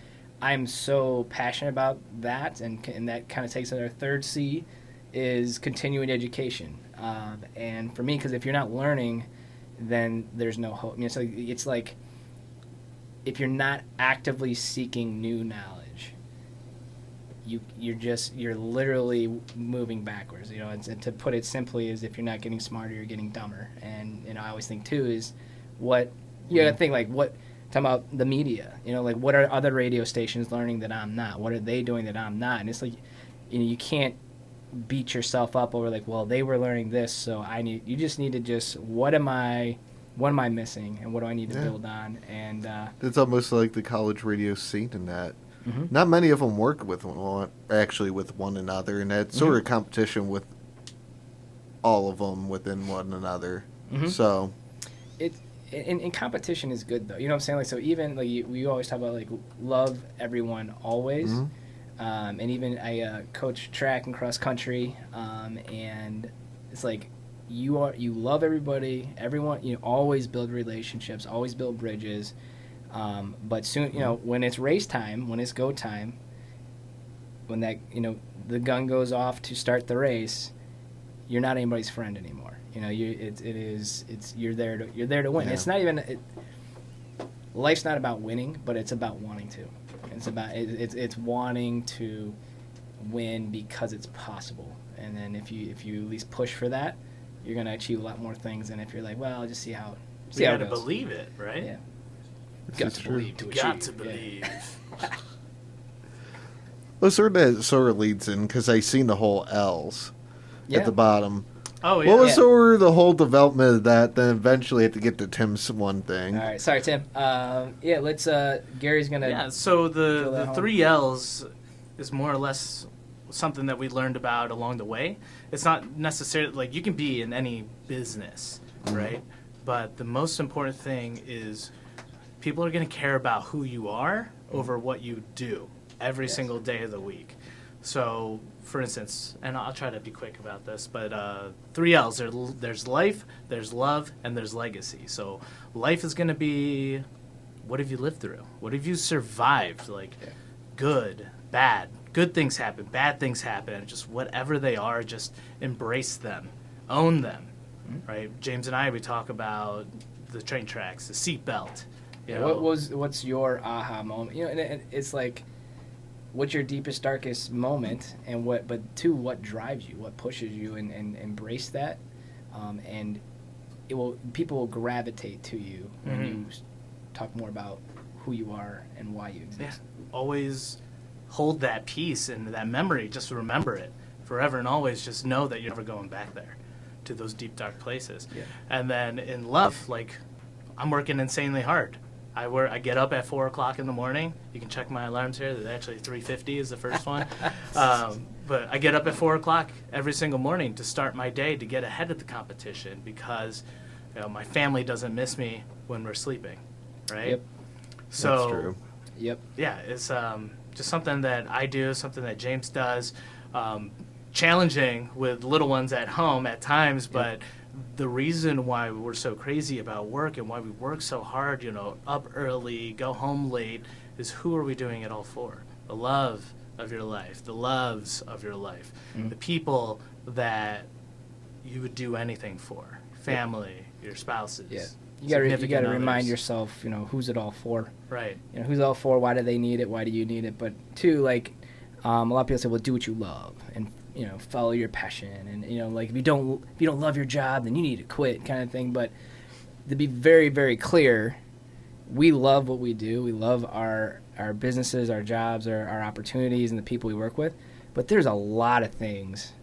Speaker 2: I'm so passionate about that, and that kind of takes our third C is continuing education. And for me, because if you're not learning, then there's no hope. It's like if you're not actively seeking new knowledge, you're literally moving backwards. And to put it simply is if you're not getting smarter, you're getting dumber. And I always think too is what you gotta think like what talking about the media. Like what are other radio stations learning that I'm not? What are they doing that I'm not? And it's like you can't beat yourself up over like, well, they were learning this, so you just need to just what am I missing and what do I need to build on? And
Speaker 1: It's almost like the college radio scene in that.
Speaker 2: Mhm.
Speaker 1: Not many of them work with one another, and that's sort of competition with all of them within one another.
Speaker 2: Mhm.
Speaker 1: So,
Speaker 2: in competition is good though. You know what I'm saying? Like so even like we always talk about like love everyone always.
Speaker 1: Mhm.
Speaker 2: And even I coach track and cross country, and it's like you love everybody, everyone. Always build relationships, always build bridges. But soon, when it's race time, when it's go time, when that the gun goes off to start the race, you're not anybody's friend anymore. You're there to win.
Speaker 1: Yeah.
Speaker 2: It's not even life's not about winning, but it's about wanting to. It's about it's wanting to win because it's possible. And then if you at least push for that, you're gonna achieve a lot more things than if you're like, well, I'll just see how
Speaker 3: You
Speaker 2: it
Speaker 3: got to
Speaker 2: goes.
Speaker 3: believe it, right?
Speaker 2: Yeah.
Speaker 1: This
Speaker 2: Got
Speaker 1: is
Speaker 2: to
Speaker 1: true.
Speaker 2: believe to
Speaker 3: You
Speaker 2: achieve.
Speaker 3: got to
Speaker 2: Yeah.
Speaker 3: believe.
Speaker 1: well, sort of leads in because I seen the whole L's
Speaker 2: Yeah.
Speaker 1: at the bottom.
Speaker 3: Oh yeah.
Speaker 1: What was
Speaker 2: Yeah.
Speaker 1: sort of the whole development of that? Then eventually had to get to Tim's one thing.
Speaker 2: All right, sorry, Tim. Let's. Gary's gonna.
Speaker 3: Yeah, so
Speaker 2: Drill that
Speaker 3: the
Speaker 2: home.
Speaker 3: 3 L's is more or less something that we learned about along the way. It's not necessarily like you can be in any business, right? But the most important thing is people are going to care about who you are over what you do every
Speaker 2: Yes.
Speaker 3: single day of the week. So, for instance, and I'll try to be quick about this, but 3 L's, there's life, there's love, and there's legacy. So life is going to be, what have you lived through? What have you survived? Like, good, bad. Good things happen, bad things happen. Just whatever they are, just embrace them. Own them, right? James and I, we talk about the train tracks, the seatbelt.
Speaker 2: Yeah, what's your aha moment? And it's like, what's your deepest, darkest moment, and what drives you, what pushes you, and embrace that, and people will gravitate to you when you talk more about who you are and why you exist.
Speaker 3: Yeah, always hold that piece and that memory. Just remember it forever and always. Just know that you're never going back there to those deep, dark places.
Speaker 2: Yeah.
Speaker 3: And then in love, like, I'm working insanely hard. I get up at 4 o'clock in the morning. You can check my alarms here. They're actually 3:50 is the first one. But I get up at 4 o'clock every single morning to start my day to get ahead of the competition because my family doesn't miss me when we're sleeping, right?
Speaker 2: Yep.
Speaker 3: So
Speaker 1: That's true.
Speaker 2: Yep.
Speaker 3: yeah, it's just something that I do, something that James does. Challenging with little ones at home at times, but the reason why we're so crazy about work and why we work so hard, up early, go home late, is who are we doing it all for? The love, of your life, the loves of your life,
Speaker 2: Mm-hmm.
Speaker 3: the people that you would do anything for, family, your spouses.
Speaker 2: Yeah. You gotta
Speaker 3: significant
Speaker 2: remind
Speaker 3: others.
Speaker 2: yourself, who's it all for.
Speaker 3: Right.
Speaker 2: Who's it all for? Why do they need it? Why do you need it? But two, like, a lot of people say, well, do what you love and follow your passion. And like if you don't love your job, then you need to quit, kind of thing. But to be very, very clear, we love what we do. We love our businesses, our jobs, our opportunities, and the people we work with. But there's a lot of things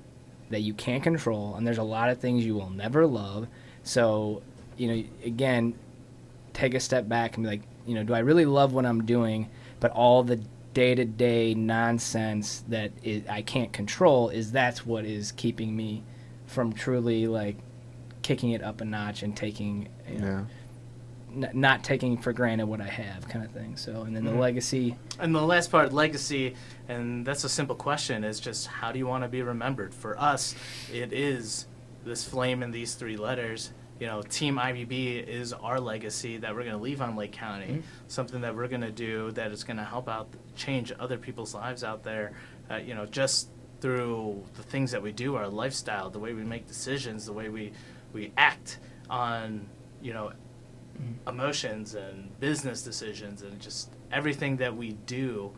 Speaker 2: that you can't control, and there's a lot of things you will never love. So, again, take a step back and be like, do I really love what I'm doing? But all the day-to-day nonsense that I can't control that's what is keeping me from truly, like, kicking it up a notch and taking, not taking for granted what I have, kind of thing. So, and then the legacy.
Speaker 3: And the last part, legacy, and that's a simple question, is just how do you want to be remembered? For us, it is this flame in these 3 letters. Team IBB is our legacy that we're going to leave on Lake County, something that we're going to do that is going to help out, change other people's lives out there, just through the things that we do, our lifestyle, the way we make decisions, the way we act on, emotions and business decisions, and just everything that we do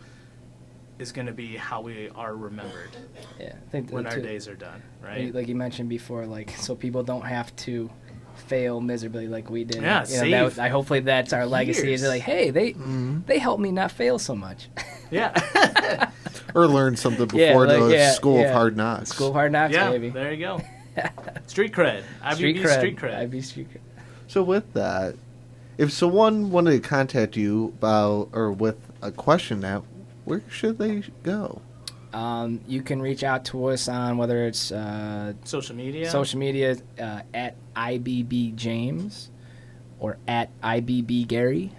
Speaker 3: is going to be how we are remembered
Speaker 2: I think
Speaker 3: when our days are done, right?
Speaker 2: Like you mentioned before, like, so people don't have to fail miserably like we did.
Speaker 3: Yeah,
Speaker 2: hopefully that's our legacy.
Speaker 3: years.
Speaker 2: Is like, hey, they helped me not fail so much.
Speaker 3: Yeah.
Speaker 1: Or learn something before the School of Hard Knocks.
Speaker 2: School of Hard Knocks,
Speaker 3: Yeah,
Speaker 2: baby.
Speaker 3: there you go. Street cred. IBB street cred.
Speaker 2: IBB street cred.
Speaker 1: So with that, if someone wanted to contact you about or with a question, where should they go?
Speaker 2: You can reach out to us on whether it's
Speaker 3: Social media.
Speaker 2: At IBB James or at IBB Gary.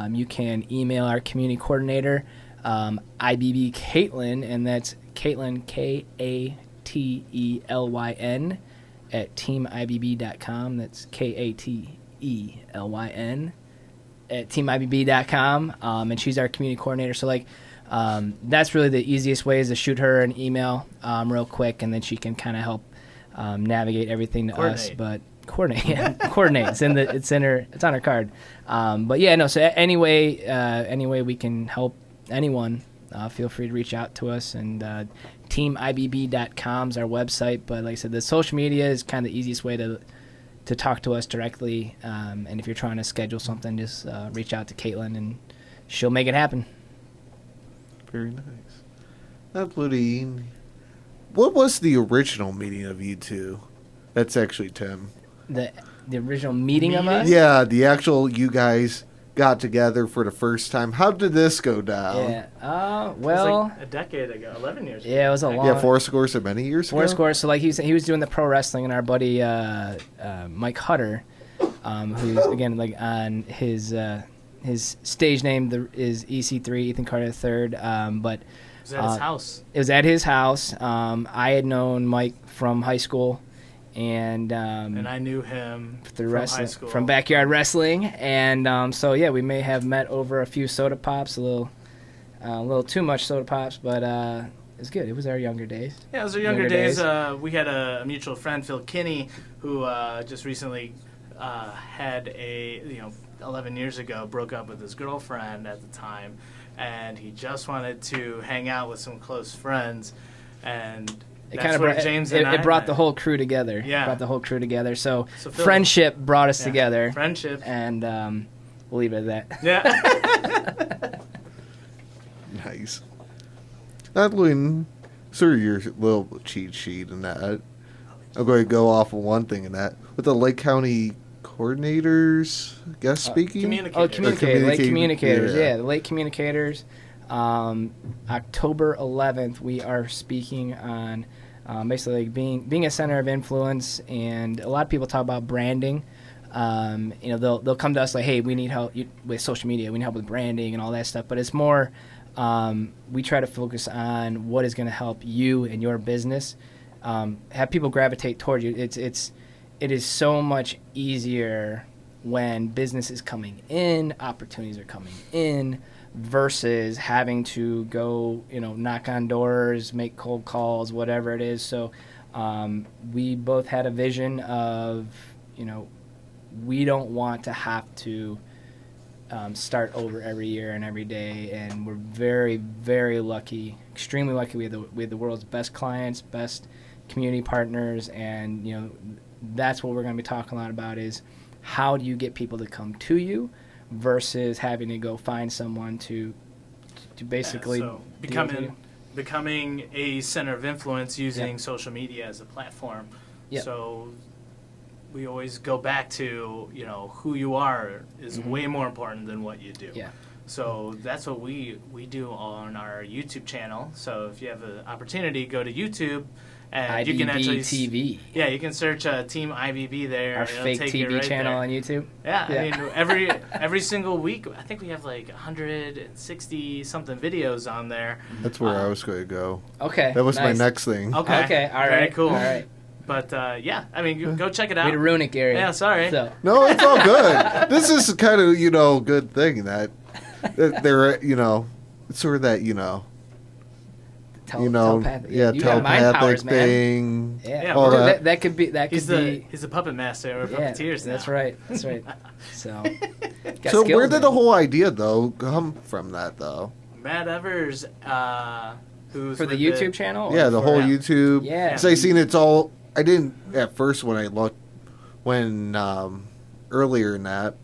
Speaker 2: You can email our community coordinator, IBB Caitlin, and that's Caitlin, Katelyn, at teamibb.com. That's Katelyn at teamibb.com. And she's our community coordinator. So, like, that's really the easiest way, is to shoot her an email real quick, and then she can kind of help navigate everything to us. But coordinate. It's on her card. But yeah, no. So any way we can help anyone, feel free to reach out to us. And teamibb.com is our website. But like I said, the social media is kind of the easiest way to talk to us directly. And if you're trying to schedule something, just reach out to Caitlin, and she'll make it happen.
Speaker 1: Very nice. That's Woody. What was the original meeting of you two? That's actually Tim.
Speaker 2: The original meeting of us?
Speaker 1: Yeah, the actual you guys got together for the first time. How did this go down?
Speaker 2: Yeah.
Speaker 3: It was
Speaker 2: Well,
Speaker 3: like a decade ago, 11 years ago.
Speaker 2: yeah, it was a long.
Speaker 1: Yeah, fourscore so many years ago.
Speaker 2: Fourscore. So like he was doing the pro wrestling, and our buddy Mike Hutter, who's again like on his stage name is EC3, Ethan Carter III. But
Speaker 3: It was at his house.
Speaker 2: It was at his house. I had known Mike from high school, and
Speaker 3: I knew him
Speaker 2: through
Speaker 3: from
Speaker 2: wrestling,
Speaker 3: high school.
Speaker 2: from backyard wrestling, and so yeah, we may have met over a few soda pops, a little too much soda pops, but it was good. It was our younger days.
Speaker 3: Yeah, it was our younger days. We had a mutual friend, Phil Kinney, who just recently had 11 years ago, broke up with his girlfriend at the time, and he just wanted to hang out with some close friends, and
Speaker 2: It
Speaker 3: that's
Speaker 2: kind of
Speaker 3: where
Speaker 2: brought,
Speaker 3: James
Speaker 2: it,
Speaker 3: and I
Speaker 2: it brought
Speaker 3: met.
Speaker 2: the whole crew together.
Speaker 3: Yeah.
Speaker 2: Brought the whole crew together. So
Speaker 3: So Phil-
Speaker 2: friendship brought us
Speaker 3: Yeah.
Speaker 2: together.
Speaker 3: Friendship.
Speaker 2: And we'll leave it at that.
Speaker 3: Yeah.
Speaker 1: Nice. Not Lynn, sort of your little cheat sheet in that. I'm going to go off of one thing in that. With the Lake County coordinators, guest speaking?
Speaker 3: Communicators.
Speaker 2: Late communicators.
Speaker 1: Yeah.
Speaker 2: Yeah, the late communicators. October 11th, we are speaking on basically being a center of influence, and a lot of people talk about branding. They'll come to us like, hey, we need help with social media, we need help with branding and all that stuff. But it's more, we try to focus on what is going to help you and your business. Have people gravitate toward you. It is so much easier when business is coming in, opportunities are coming in, versus having to go, knock on doors, make cold calls, whatever it is. So we both had a vision of, we don't want to have to start over every year and every day, and we're very, very lucky, extremely lucky. We have the world's best clients, best community partners, and that's what we're going to be talking a lot about is how do you get people to come to you versus having to go find someone to basically
Speaker 3: so becoming a center of influence using social media as a platform.
Speaker 2: Yep.
Speaker 3: So we always go back to, who you are is way more important than what you do.
Speaker 2: Yeah.
Speaker 3: So that's what we do on our YouTube channel. So if you have an opportunity, go to YouTube. And
Speaker 2: IBB
Speaker 3: you can actually
Speaker 2: TV.
Speaker 3: Yeah, you can search Team IBB there.
Speaker 2: Our fake
Speaker 3: take
Speaker 2: TV
Speaker 3: you right
Speaker 2: channel
Speaker 3: there.
Speaker 2: on YouTube.
Speaker 3: Yeah,
Speaker 2: Yeah.
Speaker 3: I mean every single week, I think we have like 160 something videos on there.
Speaker 1: That's where I was going to go.
Speaker 2: Okay.
Speaker 1: That was
Speaker 2: nice.
Speaker 1: my next thing.
Speaker 3: Okay.
Speaker 2: All right.
Speaker 3: Very cool.
Speaker 2: All right.
Speaker 3: But yeah, I mean, go check it out.
Speaker 2: Way to ruin it, Gary.
Speaker 3: Yeah, sorry.
Speaker 2: So.
Speaker 1: No, it's all good. This is kind of, good thing that they're, it's sort of that,
Speaker 2: Telepathic.
Speaker 1: yeah,
Speaker 2: You got mind
Speaker 1: telepathic
Speaker 2: powers, man.
Speaker 1: thing.
Speaker 3: Yeah,
Speaker 1: all
Speaker 3: bro.
Speaker 1: that.
Speaker 2: That could be.
Speaker 3: He's a puppet master or puppeteers now.
Speaker 2: That's right. That's right. So. got
Speaker 1: So
Speaker 2: skills,
Speaker 1: where did
Speaker 2: man.
Speaker 1: the whole idea, though, come from that, though?
Speaker 3: Matt Evers, who's
Speaker 2: for the
Speaker 3: with
Speaker 2: YouTube channel? or
Speaker 1: Yeah, the
Speaker 2: for-
Speaker 1: whole YouTube.
Speaker 2: Yeah.
Speaker 1: Because I seen it's all. I didn't at first when I looked earlier in that,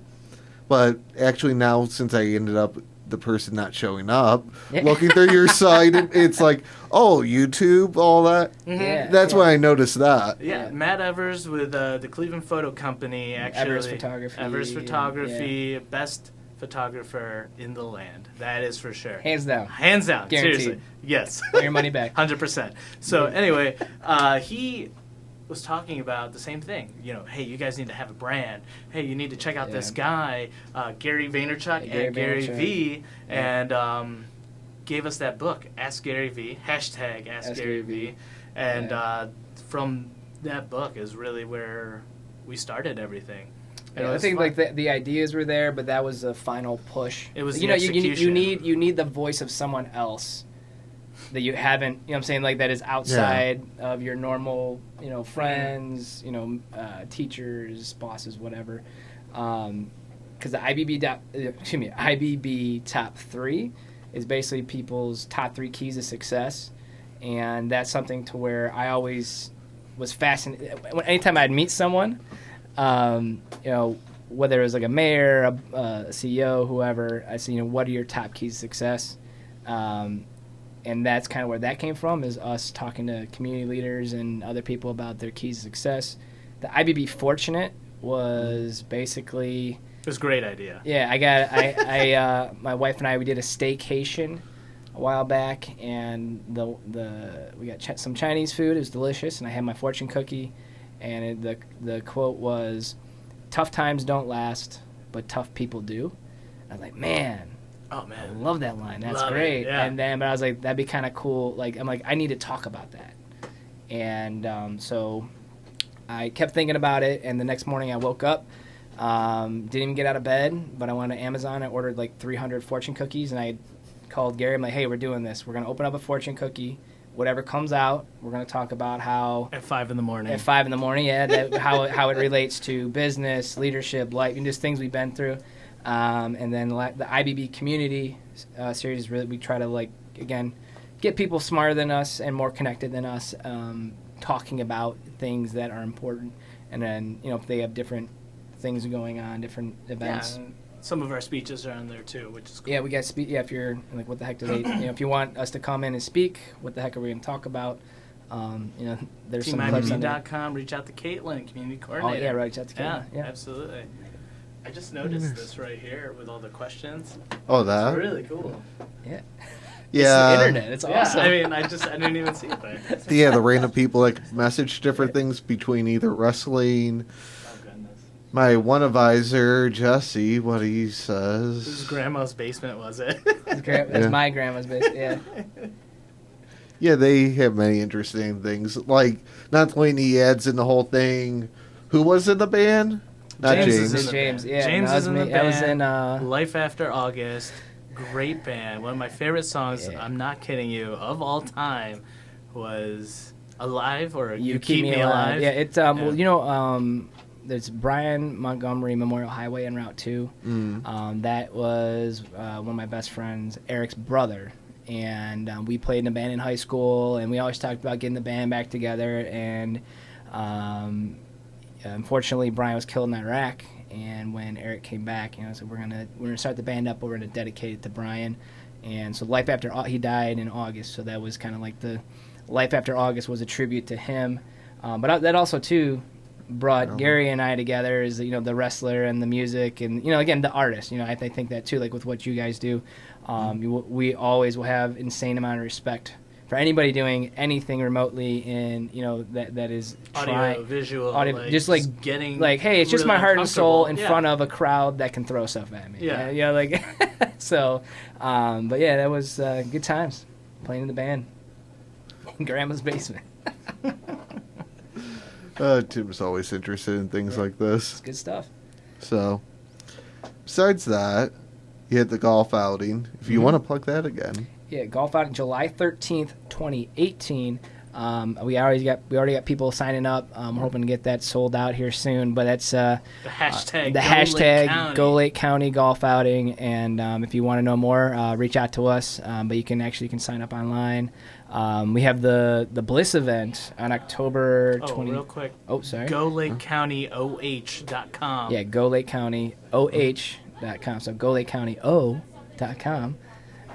Speaker 1: but actually now since I ended up the person not showing up,
Speaker 2: Yeah.
Speaker 1: looking through your site, it's like, oh, YouTube, all that.
Speaker 2: Yeah.
Speaker 1: That's when I noticed that.
Speaker 3: Yeah,
Speaker 2: Yeah.
Speaker 3: Matt Evers with the Cleveland Photo Company, actually.
Speaker 2: Evers Photography,
Speaker 3: Evers Photography, best photographer in the land. That is for sure.
Speaker 2: Hands down.
Speaker 3: Hands down.
Speaker 2: Guaranteed.
Speaker 3: Seriously. Yes.
Speaker 2: Want your money back.
Speaker 3: 100%. So anyway, he was talking about the same thing. Hey, you guys need to have a brand. Hey, you need to check out this guy, Gary Vaynerchuk
Speaker 2: Gary
Speaker 3: at Gary
Speaker 2: Vaynerchuk.
Speaker 3: V,
Speaker 2: Yeah.
Speaker 3: and gave us that book, Ask Gary V, hashtag Ask Gary V. And from that book is really where we started everything. And it
Speaker 2: I
Speaker 3: was
Speaker 2: think
Speaker 3: fun.
Speaker 2: like the ideas were there, but that was the final push.
Speaker 3: It was
Speaker 2: you
Speaker 3: the
Speaker 2: know you
Speaker 3: execution.
Speaker 2: need the voice of someone else that you haven't. You know what I'm saying, like that is outside of your normal friends, teachers, bosses, whatever. Because the IBB top 3 is basically people's top 3 keys to success, and that's something to where I always was fascinated. Anytime I'd meet someone. Whether it was like a mayor, a CEO, whoever, I said, what are your top keys to success? And that's kind of where that came from, is us talking to community leaders and other people about their keys to success. The IBB Fortunate was basically...
Speaker 3: It was a great idea.
Speaker 2: Yeah, my wife and I, we did a staycation a while back, and we got some Chinese food. It was delicious, and I had my fortune cookie. And the quote was, "Tough times don't last, but tough people do." I was like, man,
Speaker 3: Oh
Speaker 2: I
Speaker 3: man,
Speaker 2: love that line. That's
Speaker 3: Love it,
Speaker 2: great.
Speaker 3: yeah.
Speaker 2: But I was like, that'd be kind of cool. I'm like, I need to talk about that. And so I kept thinking about it. And the next morning I woke up, didn't even get out of bed, but I went to Amazon. I ordered like 300 fortune cookies, and I called Gary. I'm like, hey, we're doing this. We're gonna open up a fortune cookie. Whatever comes out, we're going to talk about how...
Speaker 3: at 5 in the morning.
Speaker 2: At 5 in the morning, yeah. How it relates to business, leadership, life, and just things we've been through. And then the IBB community series, really, we try to, again, get people smarter than us and more connected than us, talking about things that are important. And then, if they have different things going on, different events.
Speaker 3: Yeah, and some of our speeches are on there too, which is cool.
Speaker 2: Yeah, we got speak. Yeah, if you're like, what the heck do they? If you want us to come in and speak, what the heck are we going to talk about? There's some clips on there.
Speaker 3: TeamIBB.com. Reach out to Caitlin, community
Speaker 2: Oh
Speaker 3: coordinator.
Speaker 2: yeah, right. That's
Speaker 3: Yeah,
Speaker 2: yeah.
Speaker 3: absolutely. I just noticed this right here with all the questions.
Speaker 1: Oh,
Speaker 3: It's
Speaker 1: that?
Speaker 3: really cool.
Speaker 2: Yeah.
Speaker 1: Yeah.
Speaker 2: It's the internet. It's
Speaker 3: Yeah,
Speaker 2: awesome.
Speaker 3: I mean, I didn't even see it there.
Speaker 1: Yeah, the random people message different things between either wrestling.
Speaker 3: Oh goodness.
Speaker 1: My one advisor, Jesse, what he
Speaker 3: Whose
Speaker 1: says.
Speaker 3: grandma's basement was it?
Speaker 2: That's
Speaker 1: Yeah.
Speaker 2: my grandma's base. Yeah.
Speaker 1: Yeah, they have many interesting things. Not only he adds in the whole thing. Who was in the band? Not
Speaker 3: James
Speaker 1: James.
Speaker 3: is in the
Speaker 2: James,
Speaker 3: band.
Speaker 2: yeah,
Speaker 3: James
Speaker 2: that
Speaker 3: is in
Speaker 2: was
Speaker 3: the
Speaker 2: me.
Speaker 3: band.
Speaker 2: That was in,
Speaker 3: Life After August. Great band. One of my favorite songs,
Speaker 2: Yeah.
Speaker 3: I'm not kidding you, of all time was Alive or
Speaker 2: You Keep Me Alive. Yeah, it's well, there's Brian Montgomery Memorial Highway on Route 2. That was one of my best friends, Eric's brother, and we played in a band in high school, and we always talked about getting the band back together. And unfortunately, Brian was killed in Iraq, and when Eric came back, so we're gonna start the band up, but we're gonna dedicate it to Brian. And so Life After he died in August, so that was kind of like the Life After August was a tribute to him. But that also too brought Gary and I together as the wrestler and the music and again the artist. I think that too, like with what you guys do. We always will have insane amount of respect for anybody doing anything remotely in that is
Speaker 3: audio, visual,
Speaker 2: just
Speaker 3: getting
Speaker 2: hey, it's just
Speaker 3: really
Speaker 2: my heart and soul in
Speaker 3: uncomfortable.
Speaker 2: front of a crowd that can throw stuff at me.
Speaker 3: Yeah.
Speaker 2: So, but yeah, that was good times playing in the band in Grandma's basement.
Speaker 1: Tim's always interested in things like this.
Speaker 2: It's good stuff.
Speaker 1: So, besides that, you had the golf outing. If you want to plug that again.
Speaker 2: Yeah, golf outing July 13th, 2018. We already got people signing up. We're hoping to get that sold out here soon. But that's
Speaker 3: the hashtag.
Speaker 2: Go Lake County Golf Outing. And if you want to know more, reach out to us. But you can sign up online. We have the Bliss event on October 20.
Speaker 3: Real quick.
Speaker 2: Oh, sorry.
Speaker 3: GoLakeCountyOH.com.
Speaker 2: Yeah, GoLakeCountyOH.com. So GoLakeCountyO.com.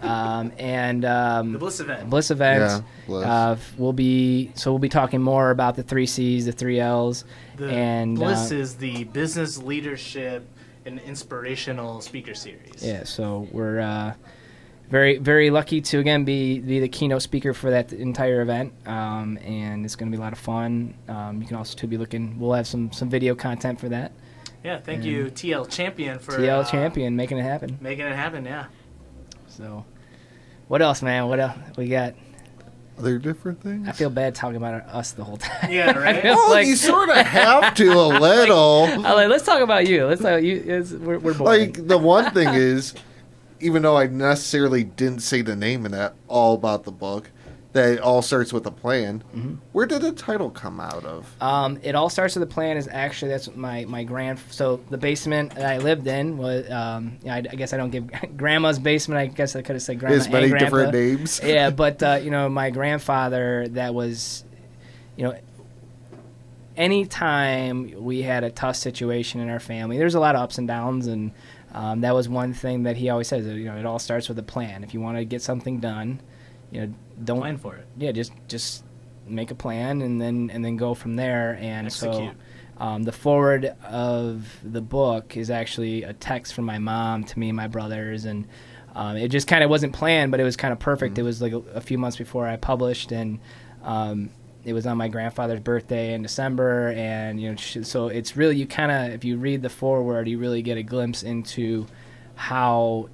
Speaker 2: And
Speaker 3: The Bliss event.
Speaker 2: Bliss event.
Speaker 1: Yeah, Bliss.
Speaker 2: We'll be talking more about the 3 C's, the 3 L's, and
Speaker 3: Bliss is the business leadership and inspirational speaker series.
Speaker 2: Yeah, so we're very, very lucky to again be the keynote speaker for that entire event, and it's going to be a lot of fun. You can also be looking. We'll have some video content for that.
Speaker 3: Yeah, thank you, TL Champion, for
Speaker 2: TL Champion making it happen.
Speaker 3: Making it happen, yeah.
Speaker 2: So, what else, man? What else we got?
Speaker 1: Other different things?
Speaker 2: I feel bad talking about us the whole time.
Speaker 3: Yeah, right?
Speaker 1: Well, you sort of have to a little.
Speaker 2: Let's talk about you. Let's talk about you. We're boring.
Speaker 1: Like, the one thing is, even though I necessarily didn't say the name in that, all about the book, that it all starts with a plan.
Speaker 2: Mm-hmm.
Speaker 1: Where did the title come out of?
Speaker 2: It all starts with a plan. That's my so the basement that I lived in was I guess I don't give grandma's basement. I guess I could have said grandma.
Speaker 1: There's many
Speaker 2: and grandpa.
Speaker 1: different names.
Speaker 2: Yeah, but my grandfather, that was anytime we had a tough situation in our family, there's a lot of ups and downs, and that was one thing that he always says. It all starts with a plan. If you want to get something done, don't
Speaker 3: plan for it.
Speaker 2: Yeah, just make a plan and then go from there. And
Speaker 3: execute.
Speaker 2: So the forward of the book is actually a text from my mom to me and my brothers, and it just kind of wasn't planned, but it was kind of perfect.
Speaker 1: Mm-hmm.
Speaker 2: It was like a few months before I published, and it was on my grandfather's birthday in December, and so it's really, you kind of, if you read the foreword, you really get a glimpse into how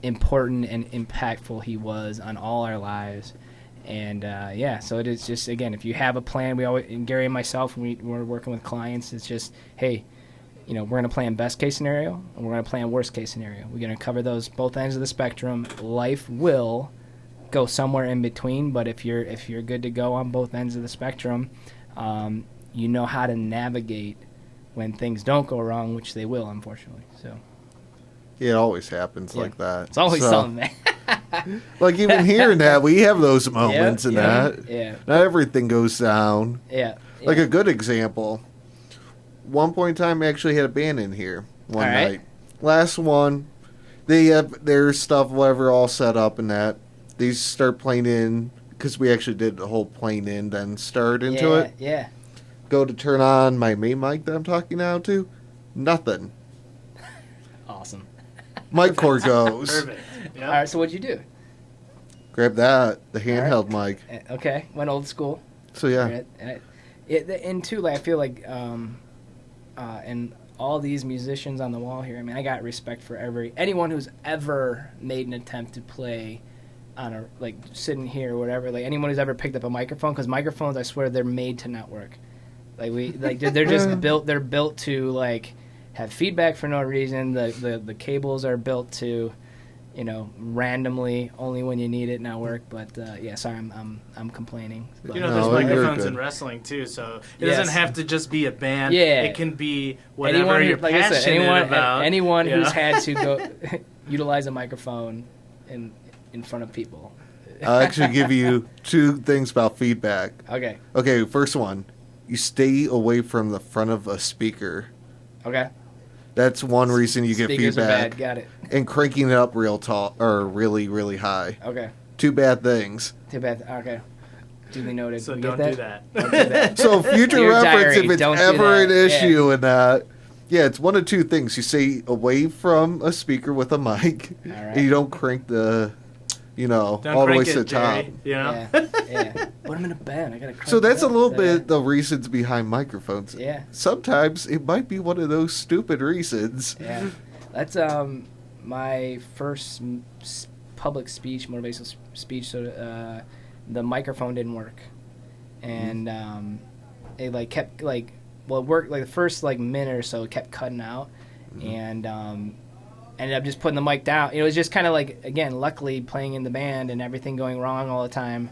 Speaker 2: important and impactful he was on all our lives. And so it is just, again, if you have a plan, we always, and Gary and myself, when we're working with clients, it's just, hey, we're going to plan best case scenario and we're going to plan worst case scenario. We're going to cover those both ends of the spectrum. Life will go somewhere in between, but if you're good to go on both ends of the spectrum, you know how to navigate when things don't go wrong, which they will, unfortunately. So
Speaker 1: It always happens like that.
Speaker 2: it's always something, man.
Speaker 1: Like, even hearing that, we have those moments and that.
Speaker 2: Yeah.
Speaker 1: Not everything goes down.
Speaker 2: Yeah.
Speaker 1: Like, a good example. One point in time, I actually had a band in here one night. Last one, they have their stuff, whatever, all set up and that. They start playing in, because we actually did the whole playing in, then start into it.
Speaker 2: Yeah.
Speaker 1: Go to turn on my main mic that I'm talking now to. Nothing.
Speaker 2: Awesome.
Speaker 1: Mic cord goes.
Speaker 3: Perfect. Yep.
Speaker 2: All right, so what'd you do?
Speaker 1: Grab that, the handheld mic.
Speaker 2: Okay, went old school.
Speaker 1: So, yeah.
Speaker 2: And too, like, I feel like, and all these musicians on the wall here, I mean, I got respect for anyone who's ever made an attempt to play on a, like, sitting here or whatever, like, anyone who's ever picked up a microphone, because microphones, I swear, they're made to not work. They're just built. They're built to like have feedback for no reason. The cables are built to, randomly only when you need it not work. But yeah, sorry, I'm complaining.
Speaker 3: There's
Speaker 1: No, you're
Speaker 3: microphones
Speaker 1: good.
Speaker 3: in wrestling too, so it
Speaker 2: Yes.
Speaker 3: doesn't have to just be a band.
Speaker 2: Yeah.
Speaker 3: It can be whatever you're
Speaker 2: like I
Speaker 3: passionate
Speaker 2: said,
Speaker 3: about.
Speaker 2: anyone
Speaker 3: you
Speaker 2: who's
Speaker 3: know?
Speaker 2: had to go utilize a microphone in front of people.
Speaker 1: I'll actually give you 2 things about feedback.
Speaker 2: Okay.
Speaker 1: Okay, first one. You stay away from the front of a speaker.
Speaker 2: Okay.
Speaker 1: That's one reason you get
Speaker 2: Speakers are
Speaker 1: feedback.
Speaker 2: bad. Got it.
Speaker 1: And cranking it up real tall or really, really high.
Speaker 2: Okay.
Speaker 1: 2 bad things.
Speaker 2: Too bad. Okay. Duly noted.
Speaker 3: So
Speaker 2: We
Speaker 3: don't
Speaker 2: get
Speaker 3: do that.
Speaker 2: Don't do that.
Speaker 1: So future
Speaker 2: Your
Speaker 1: reference,
Speaker 2: diary,
Speaker 1: if it's
Speaker 2: don't do
Speaker 1: ever an
Speaker 2: that. Yeah.
Speaker 1: issue, and yeah, it's one of 2 things. You stay away from a speaker with a mic,
Speaker 2: All right.
Speaker 1: and you don't crank the,
Speaker 3: Don't
Speaker 1: all the way
Speaker 3: crank
Speaker 1: to the
Speaker 3: it,
Speaker 1: top.
Speaker 3: Jerry, you know?
Speaker 2: Yeah. Yeah. But I'm in a band. I gotta.
Speaker 1: So
Speaker 2: crank
Speaker 1: that's
Speaker 2: it
Speaker 1: a
Speaker 2: up.
Speaker 1: little
Speaker 2: So,
Speaker 1: bit the reasons behind microphones.
Speaker 2: Yeah.
Speaker 1: Sometimes it might be one of those stupid reasons.
Speaker 2: Yeah. That's my first public speech, motivational speech. So the microphone didn't work, and it like kept like it worked like the first like minute or so it kept cutting out, and ended up just putting the mic down. It was just kind of like, again, luckily playing in the band and everything going wrong all the time.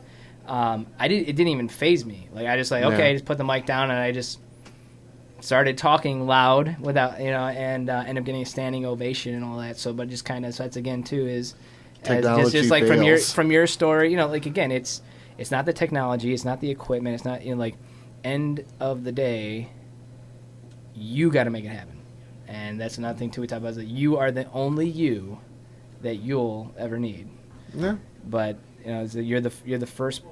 Speaker 2: It didn't even phase me. Like I just okay, just put the mic down and I just started talking loud without, and end up getting a standing ovation and all that. So, but just kind of, so that's again too is
Speaker 1: Technology
Speaker 2: just like
Speaker 1: fails.
Speaker 2: from your story, like again, it's not the technology, it's not the equipment, it's not, like end of the day, you got to make it happen. And that's another thing too we talk about is that you are the only you that you'll ever need.
Speaker 1: Yeah.
Speaker 2: But so you're the first,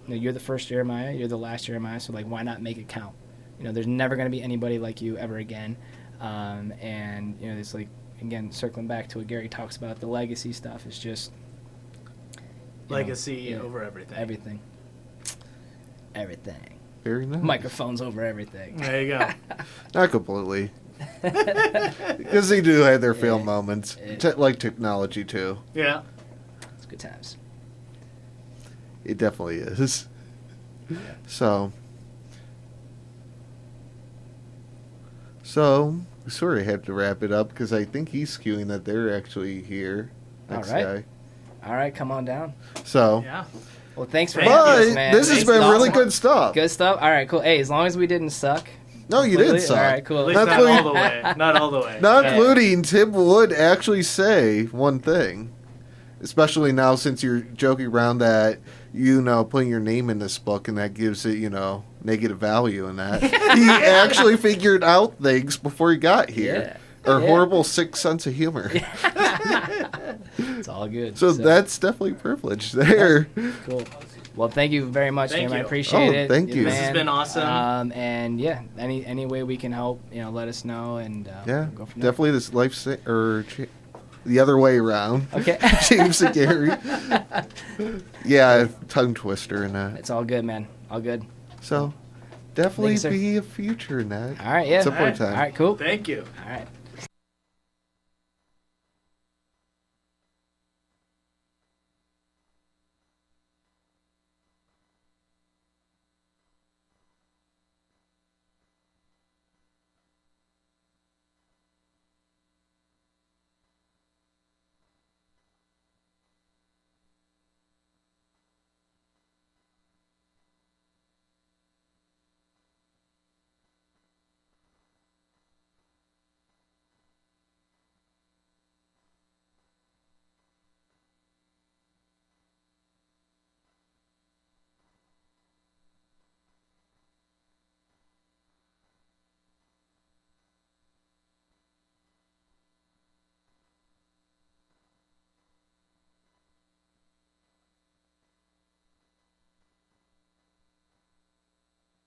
Speaker 2: you're the first Jeremiah, you're the last Jeremiah. So like, why not make it count? There's never going to be anybody like you ever again. And it's like, again, circling back to what Gary talks about, the legacy stuff is just
Speaker 3: Legacy over everything.
Speaker 2: Everything.
Speaker 1: Very nice.
Speaker 2: Microphones over everything.
Speaker 3: There you go.
Speaker 1: Not completely. Because they do have their fail
Speaker 2: Yeah.
Speaker 1: moments.
Speaker 2: Yeah.
Speaker 1: Like technology, too.
Speaker 3: Yeah.
Speaker 2: It's good times.
Speaker 1: It definitely is. So we sort of have to wrap it up because I think he's skewing that they're actually here. Next
Speaker 2: All right.
Speaker 1: guy.
Speaker 2: All right, come on down.
Speaker 1: So,
Speaker 3: Yeah.
Speaker 2: Well, thanks for
Speaker 3: Thank
Speaker 2: having
Speaker 1: but
Speaker 2: us, man.
Speaker 1: this has
Speaker 2: Thanks.
Speaker 1: been really
Speaker 2: Awesome.
Speaker 1: good stuff.
Speaker 2: Good stuff. All right, cool. Hey, as long as we didn't suck.
Speaker 1: No, you
Speaker 2: completely,
Speaker 1: did suck.
Speaker 2: All right, cool.
Speaker 3: At least
Speaker 1: Not
Speaker 3: not
Speaker 1: including-
Speaker 3: all the way. Not all the way.
Speaker 1: Not
Speaker 2: Yeah.
Speaker 1: including Tim would actually say one thing, especially now since you're joking around that, putting your name in this book and that gives it, negative value in that. He actually figured out things before he got here. Or
Speaker 2: Yeah.
Speaker 1: horrible sick sense of humor.
Speaker 2: It's all good.
Speaker 1: So that's definitely privilege there.
Speaker 2: cool. Well, thank you very much,
Speaker 3: Thank
Speaker 2: Jim. I
Speaker 3: you.
Speaker 2: appreciate
Speaker 1: Oh,
Speaker 2: it.
Speaker 1: thank you.
Speaker 2: Man.
Speaker 3: This has been awesome.
Speaker 2: And yeah, any way we can help, let us know and
Speaker 1: Yeah,
Speaker 2: we'll go from there.
Speaker 1: definitely this the other way around.
Speaker 2: Okay.
Speaker 1: James and Gary. Yeah, tongue twister and that.
Speaker 2: It's all good, man. All good.
Speaker 1: So definitely
Speaker 2: Thanks, sir.
Speaker 1: be a future in that.
Speaker 2: All right, yeah.
Speaker 1: Some point in
Speaker 2: All
Speaker 1: time.
Speaker 2: right, cool.
Speaker 3: Thank you.
Speaker 2: All right.